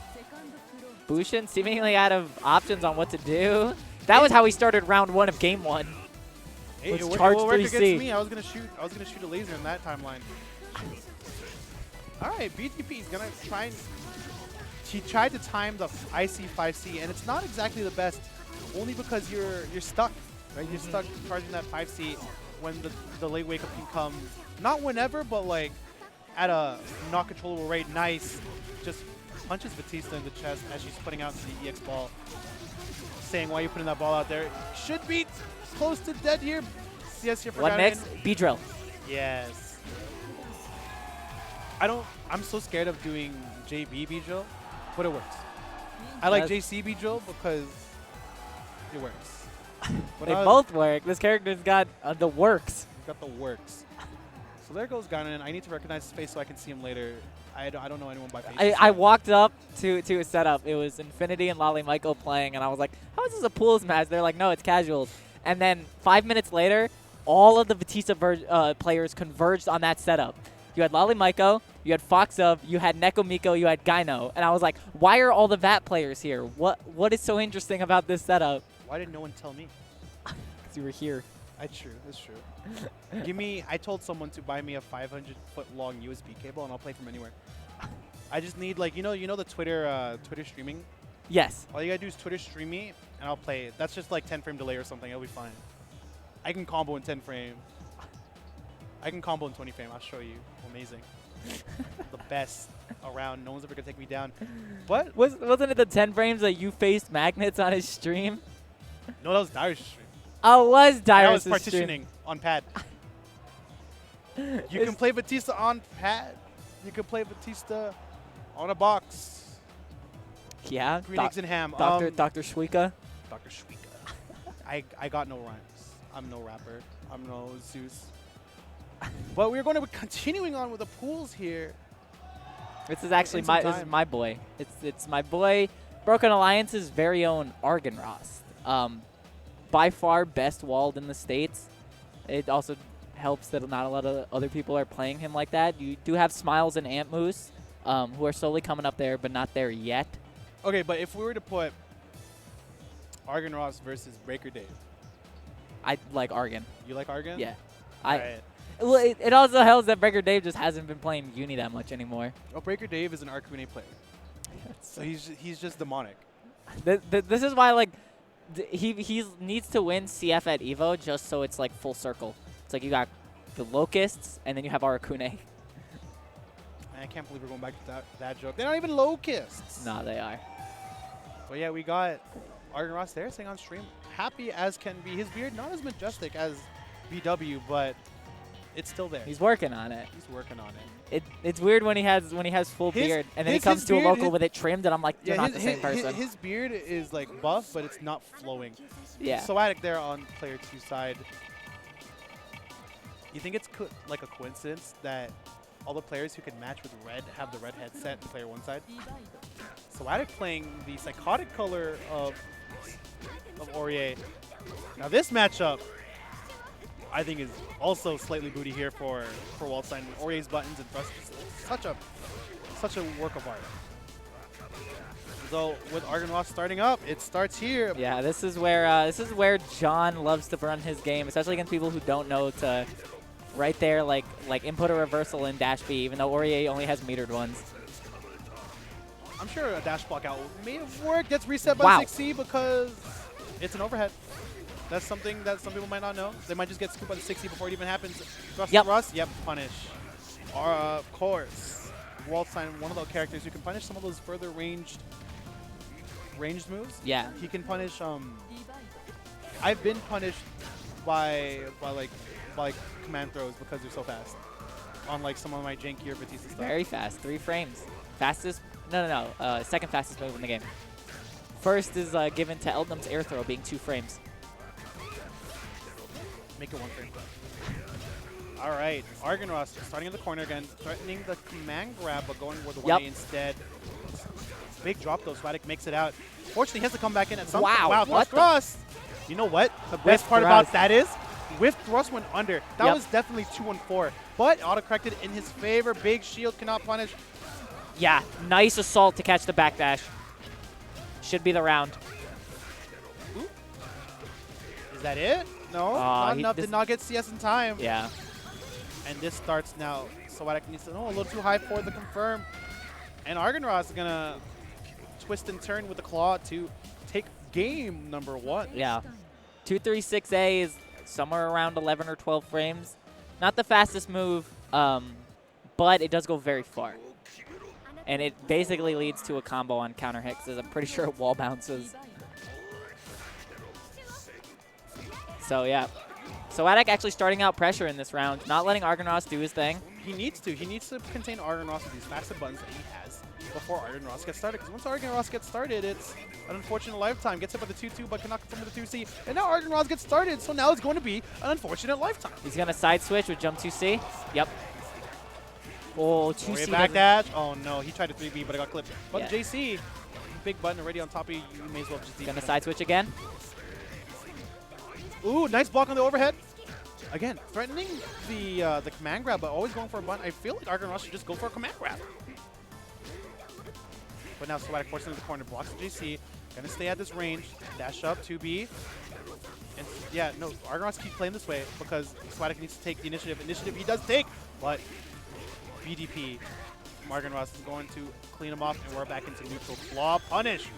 Bushin seemingly out of options on what to do. That was how he started round 1 of game 1. Hey, Let's it charge worked 3C. against me. I was gonna shoot a laser in that timeline. All right, BTP is gonna try and he tried to time the IC 5C, and it's not exactly the best, only because you're stuck, right? You're stuck charging that 5C when the late wake up can come, not whenever, but like at a not controllable rate. Nice, just punches Batista in the chest as she's putting out the EX ball, saying, why are you putting that ball out there? Should be close to dead here. CS here for What Ganon. next? B-Drill. Yes. I'm so scared of doing JB B-Drill, but it works. I like JC B-Drill because it works. They both work. This character's got the works. He's got the works. So there goes Ganon. I need to recognize his face so I can see him later. I don't know anyone by face. I walked up to a setup. It was Infinity and Lolly-Michael playing, and I was like, how is this a pools match? They're like, no, it's casuals. And then 5 minutes later, all of the Batista players converged on that setup. You had Lolly-Michael, you had Foxub, you had Necomiko, you had Dino. And I was like, why are all the VAT players here? What is so interesting about this setup? Why did no one tell me? Because you were here. That's true. That's true. I told someone to buy me a 500-foot long USB cable, and I'll play from anywhere. I just need, like, you know the Twitter streaming? Yes. All you gotta do is Twitter stream me, and I'll play it. That's just like 10-frame delay or something. It'll be fine. I can combo in 10 frame. I can combo in 20 frame. I'll show you. Amazing. The best around. No one's ever gonna take me down. What? Wasn't it the 10 frames that you faced Magnets on his stream? No, that was Darius' stream. Oh, it was Darius' That was partitioning on pad. You can play Batista on pad. You can play Batista on a box. Yeah. Green eggs and ham. Dr. Schwika. Dr. Schwika. I got no rhymes. I'm no rapper. I'm no Zeus. But we're going to be continuing on with the pools here. This is actually my boy. It's my boy, Broken Alliance's very own ArganRoss. By far best walled in the States. It also helps that not a lot of other people are playing him like that. You do have Smiles and Ant Moose, who are slowly coming up there, but not there yet. Okay, but if we were to put ArganRoss versus Breaker Dave. I like Argan. You like Argan? Yeah. Right. Well, it also helps that Breaker Dave just hasn't been playing Uni that much anymore. Oh, Breaker Dave is an Arcune player. So he's just demonic. This is why, like, he needs to win CF at EVO just so it's, like, full circle. It's like you got the Locusts, and then you have Arcune. I can't believe we're going back to that joke. They're not even Locusts. No, they are. But yeah, we got ArganRoss there saying on stream, happy as can be. His beard not as majestic as BW, but it's still there. He's working on it. He's working on it. It's weird when he has full beard, and then he comes to a local with it trimmed, and I'm like, you're not the same person. His beard is like buff, but it's not flowing. Yeah. So Attic there on player 2 side. You think it's like a coincidence that all the players who can match with red have the red headset on player 1 side? So Attic playing the psychotic color of Aurier. Now this matchup, I think, is also slightly booty here for Waldstein. Aurier's buttons and thrust is such a work of art. So with ArganRoss starting up, it starts here. Yeah, this is where John loves to run his game, especially against people who don't know to right there like input a reversal in dash B, even though Aurier only has metered ones. I'm sure a dash block out may have worked. Gets reset by 6C because it's an overhead. That's something that some people might not know. They might just get scooped by the 6C before it even happens. Thrust to Rust, yep, punish. Of course, Waldstein, one of the characters who can punish some of those further ranged moves. Yeah. He can punish. I've been punished by command throws because they're so fast. On like some of my janky or Batista stuff. Very fast, 3 frames. Fastest. No. Second fastest move in the game. First is given to Eldnum's air throw, being 2 frames. Make it 1 frame. All right, ArganRoss starting in the corner again, threatening the command grab, but going with the 1A instead. Big drop though, Swatic makes it out. Fortunately, he has to come back in at some point. Wow, what thrust! You know what? The best part about that is, with thrust went under. That was definitely 2-1-4, but auto-corrected in his favor. Big shield cannot punish. Yeah, nice assault to catch the backdash. Should be the round. Ooh. Is that it? No, not enough. Did not get CS in time. Yeah. And this starts now. Swatic needs to a little too high for the confirm. And ArganRoss is going to twist and turn with the claw to take game number 1. Yeah. 236A is somewhere around 11 or 12 frames. Not the fastest move, but it does go very far. And it basically leads to a combo on counter hit, because I'm pretty sure it wall bounces. So, yeah. So, Attic actually starting out pressure in this round, not letting ArganRoss do his thing. He needs to. He needs to contain ArganRoss with these faster buttons that he has before ArganRoss gets started. Because once ArganRoss gets started, it's an unfortunate lifetime. Gets hit by the 2-2, but cannot confirm with the 2C. And now ArganRoss gets started, so now it's going to be an unfortunate lifetime. He's going to side switch with jump 2C. Yep. Oh, 2C. Back dash. Oh, no. He tried to 3B, but it got clipped. But yeah. JC, big button already on top of you. You may as well just... Going to side switch again. Ooh, nice block on the overhead. Again, threatening the command grab, but always going for a button. I feel like ArganRoss should just go for a command grab. But now Swatic forcing the corner, blocks the JC. Gonna stay at this range. Dash up, 2B. And yeah, no, ArganRoss keep playing this way because Swatic needs to take the initiative. Initiative he does take, but BDP from ArganRoss is going to clean him off, and we're back into neutral. Claw punish.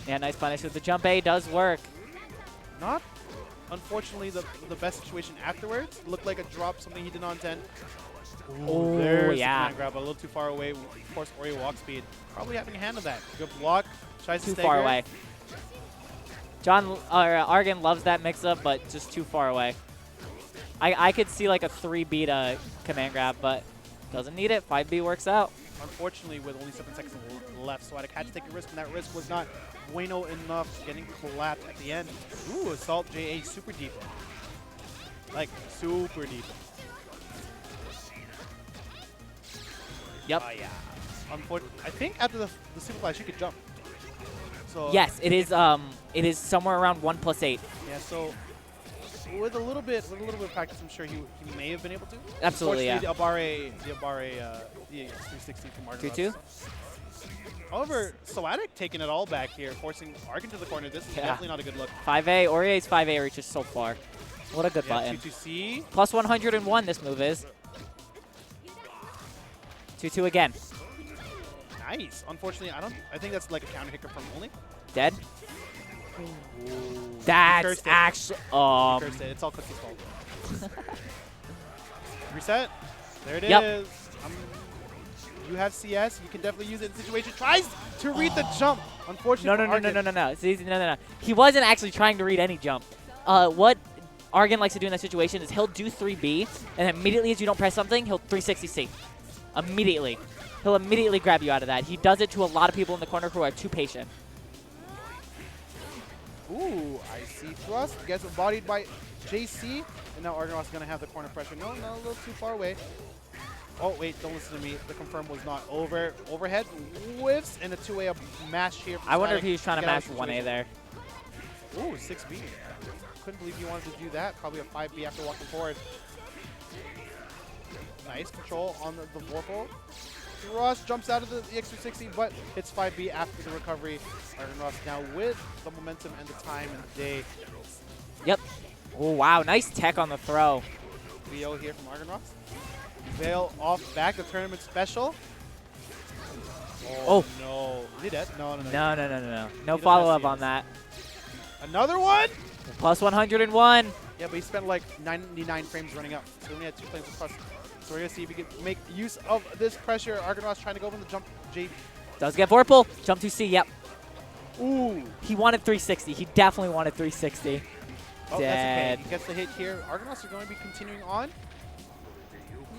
Yeah, nice punish with the jump A does work. Not, unfortunately, the best situation afterwards. It looked like a drop, something he did not intend. Oh, there's yeah. The grab, a little too far away. Of course, Ori walk speed. Probably having a hand of that. Good block. Tries too to far away. Argan loves that mix-up, but just too far away. I could see like a 3B to command grab, but doesn't need it. 5B works out. unfortunately, with only 7 seconds left, so I had to take a risk, and that risk was not bueno enough, getting collapsed at the end. Ooh, Assault JA super deep. Like, super deep. Yep. Yeah. I think after the super flash, you could jump. So yes, it is. It is somewhere around 1+8. Yeah. So with a little bit of practice, I'm sure he may have been able to. Absolutely, yeah. The Abare 360 from ArganRoss. 2-2. However, Soatic taking it all back here, forcing Argan to the corner. This is definitely not a good look. 5A. Aurier's 5A reaches so far. What a good button. 2-2C. Plus 101 this move is. 2-2 again. Nice. Unfortunately, I think that's like a counter hicker from only. Dead. Ooh. That's actually. Cursed it. It's all Cookie's fault. Reset. There it is. You have CS. You can definitely use it in the situation. Tries to read the jump. Unfortunately, No. See, no. He wasn't actually trying to read any jump. What Argan likes to do in that situation is he'll do 3B, and then immediately as you don't press something, he'll 360C. Immediately. He'll immediately grab you out of that. He does it to a lot of people in the corner who are too patient. Ooh, I see thrust. Gets embodied by JC. And now ArganRoss is going to have the corner pressure. No, a little too far away. Oh, wait, don't listen to me. The confirm was not over. Overhead whiffs and a 2A mash here. I wonder if he was trying to mash 1A there. Ooh, 6B. Couldn't believe he wanted to do that. Probably a 5B after walking forward. Nice control on the Vorpal. Ross jumps out of the X360, but hits 5B after the recovery. ArganRoss now with the momentum and the time and the day. Yep. Oh, wow. Nice tech on the throw. EVO here from ArganRoss. Veil off back, the tournament special. Oh, no. Is he dead? No. No follow-up on that. Another one? Plus 101. Yeah, but he spent like 99 frames running up. So he only had 2 frames of plus. So we're going to see if he can make use of this pressure. ArganRoss trying to go in the jump. J. Does get Vorpal. Jump 2C, yep. Ooh. He wanted 360. He definitely wanted 360. Oh, Dead. that's okay. He gets the hit here. ArganRoss are going to be continuing on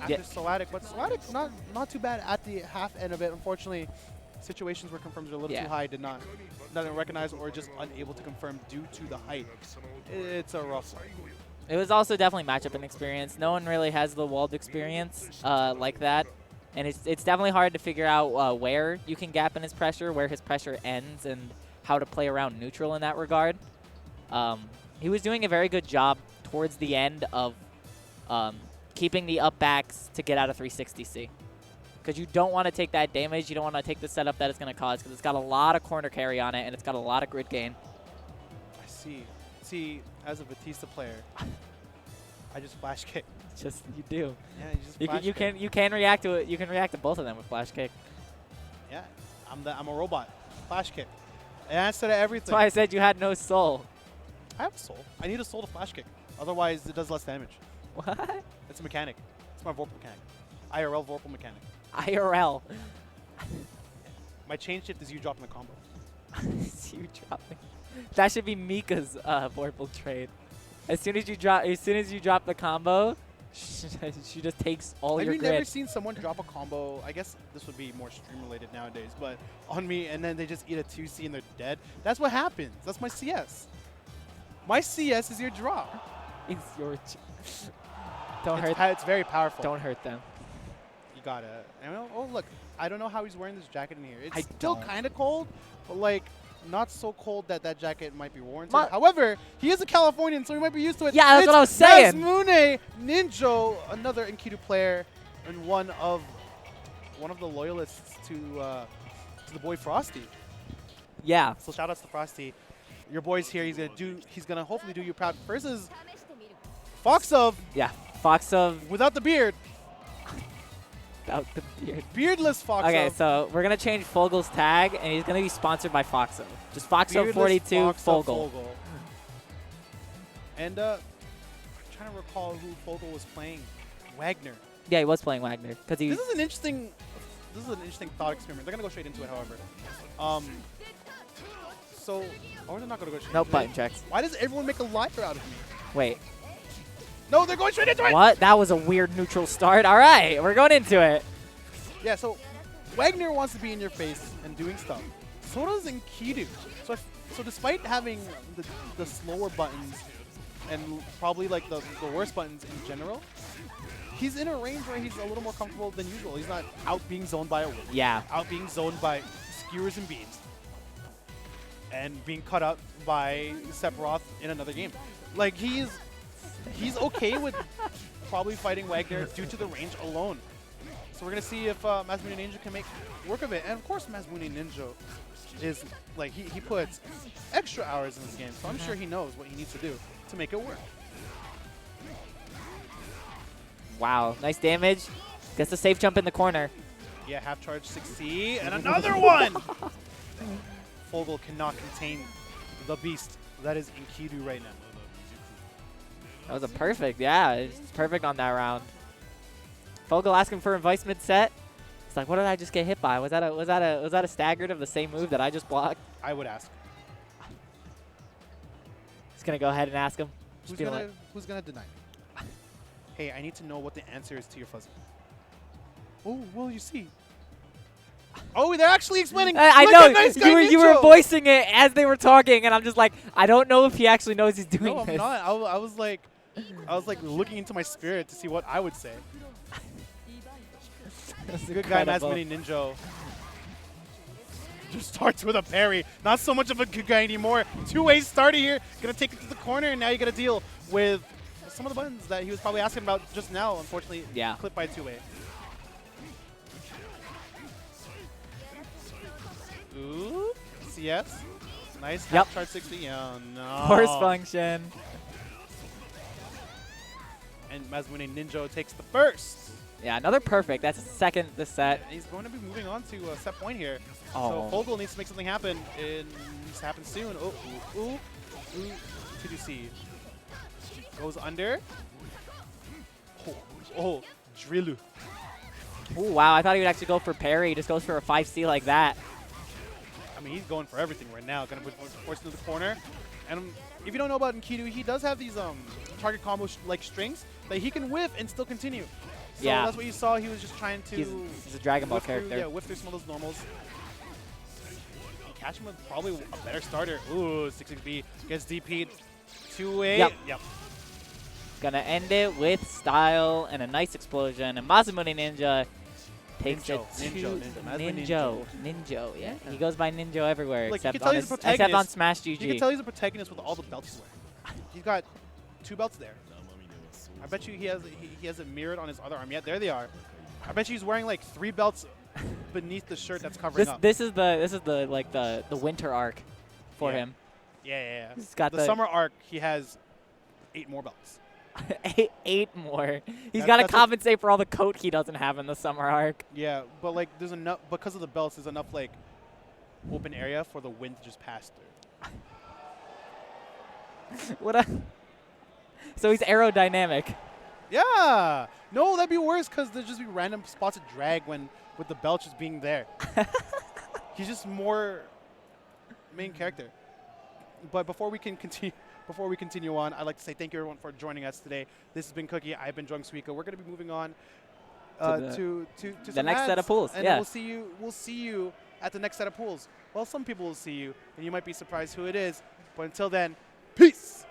after Soatic, but Soatic not too bad at the half end of it. Unfortunately, situations where confirms are a little too high doesn't recognize or just unable to confirm due to the height. It's a rough one. It was also definitely matchup inexperience. No one really has the walled experience like that. And it's definitely hard to figure out where you can gap in his pressure, where his pressure ends, and how to play around neutral in that regard. He was doing a very good job towards the end of keeping the up backs to get out of 360C. Because you don't want to take that damage. You don't want to take the setup that it's going to cause because it's got a lot of corner carry on it, and it's got a lot of grid gain. I see. See, as a Batista player, I just flash kick. Just you do. Yeah, you just you can react to it. You can react to both of them with flash kick. Yeah, I'm a robot. Flash kick. It answers to everything. That's why I said you had no soul. I have a soul. I need a soul to flash kick. Otherwise, it does less damage. What? It's a mechanic. It's my Vorpal mechanic. IRL Vorpal mechanic. IRL. My chain shift is you dropping the combo. You dropping. That should be Mika's Vorpal trade. As soon as you drop the combo, she just takes all your grid. Have you never seen someone drop a combo? I guess this would be more stream related nowadays, but on me, and then they just eat a 2C and they're dead. That's what happens. That's my CS. My CS is your drop. It's your. Don't hurt. It's very powerful. Don't hurt them. You gotta. Oh look, I don't know how he's wearing this jacket in here. It's still kind of cold, but like not so cold that that jacket might be warranted. However, he is a Californian, so he might be used to it. Yeah, that's what I was saying. Mune Ninjo, another Enkidu player, and one of the loyalists to the boy Frosty. Yeah. So shout outs to Frosty. Your boy's here. He's gonna hopefully do you proud. Versus Foxov. Yeah, Foxov without the beard. Without the beard. Beardless Foxov. Okay, so we're gonna change Vogel's tag, and he's gonna be sponsored by Foxov. Just Foxov 42 Vogel. And I'm trying to recall who Vogel was playing. Wagner. Yeah, he was playing Wagner because he. This is an interesting thought experiment. They're gonna go straight into it, however. So, or they're not gonna go straight. Nope, button checks. Why does everyone make a liar out of me? Wait. No, they're going straight into it. What? That was a weird neutral start. All right, we're going into it. Yeah. So, Wagner wants to be in your face and doing stuff. So does Enkidu. So despite having the slower buttons and probably like the worst buttons in general, he's in a range where he's a little more comfortable than usual. He's not out being zoned by a wolf. Yeah. Out being zoned by skewers and beams. And being cut up by Sephiroth in another game. Like he's okay with probably fighting Wagner due to the range alone. So we're gonna see if Mazmune Ninja can make work of it. And of course Mazmune Ninja is like he puts extra hours in this game, so I'm sure he knows what he needs to do to make it work. Wow, nice damage. Gets a safe jump in the corner. Yeah, half charge 6C and another one! Vogel cannot contain the beast that is Enkidu right now. That was a perfect, yeah, it's perfect on that round. Vogel asking for advice mid-set. It's like, what did I just get hit by? Was that a staggered of the same move that I just blocked? I would ask. He's gonna go ahead and ask him. Who's gonna deny me? Hey, I need to know what the answer is to your fuzzy. Oh, well, you see. Oh, they're actually explaining. I know nice you were voicing it as they were talking, and I'm just like, I don't know if he actually knows he's doing this. No, I'm not. I was like looking into my spirit to see what I would say. Good guy, Mazmune Ninja. Just starts with a parry. Not so much of a good guy anymore. Two-way starter here. Gonna take it to the corner, and now you gotta deal with some of the buttons that he was probably asking about just now. Unfortunately, yeah, clipped by two-way. Ooh, CS. Nice half charge 60. Oh, no. Force function. And Mazmune Ninja takes the first. Yeah, another perfect. That's second this set. And he's going to be moving on to set point here. Oh. So Vogel needs to make something happen. It needs to happen soon. Oh, ooh. 2DC. Goes under. Oh, Trill. Oh, wow. I thought he would actually go for parry. He just goes for a 5C like that. I mean, he's going for everything right now. Going to put force into the corner. And if you don't know about Enkidu, he does have these target combo like strings that he can whiff and still continue. So yeah, that's what you saw. He was just trying to. He's a Dragon Ball character. Yeah, whiff through some of those normals. And catch him with probably a better starter. Ooh, 6B gets DP'd. 2-8. Yep. Gonna end it with style and a nice explosion. And Mazmune Ninja takes it to Ninja. Yeah, he goes by Ninja everywhere except on Smash GG. You can tell he's a protagonist with all the belts he's wearing. He's got 2 belts there. I bet you he has it mirrored on his other arm. Yeah, there they are. I bet you he's wearing like 3 belts beneath the shirt that's covering up. This is the winter arc for him. Yeah. He's got the summer arc. He has 8 more belts. 8 more. He's got to compensate for all the coat he doesn't have in the summer arc. Yeah, but like there's enough because of the belts. There's enough like open area for the wind to just pass through. So he's aerodynamic. Yeah. No, that'd be worse because there'd just be random spots of drag with the belt just being there. He's just more main character. But before we continue on, I'd like to say thank you everyone for joining us today. This has been Cookie. I've been Jung Suika. We're going to be moving on to the next set of pools. And we'll see you at the next set of pools. Well, some people will see you, and you might be surprised who it is. But until then, peace.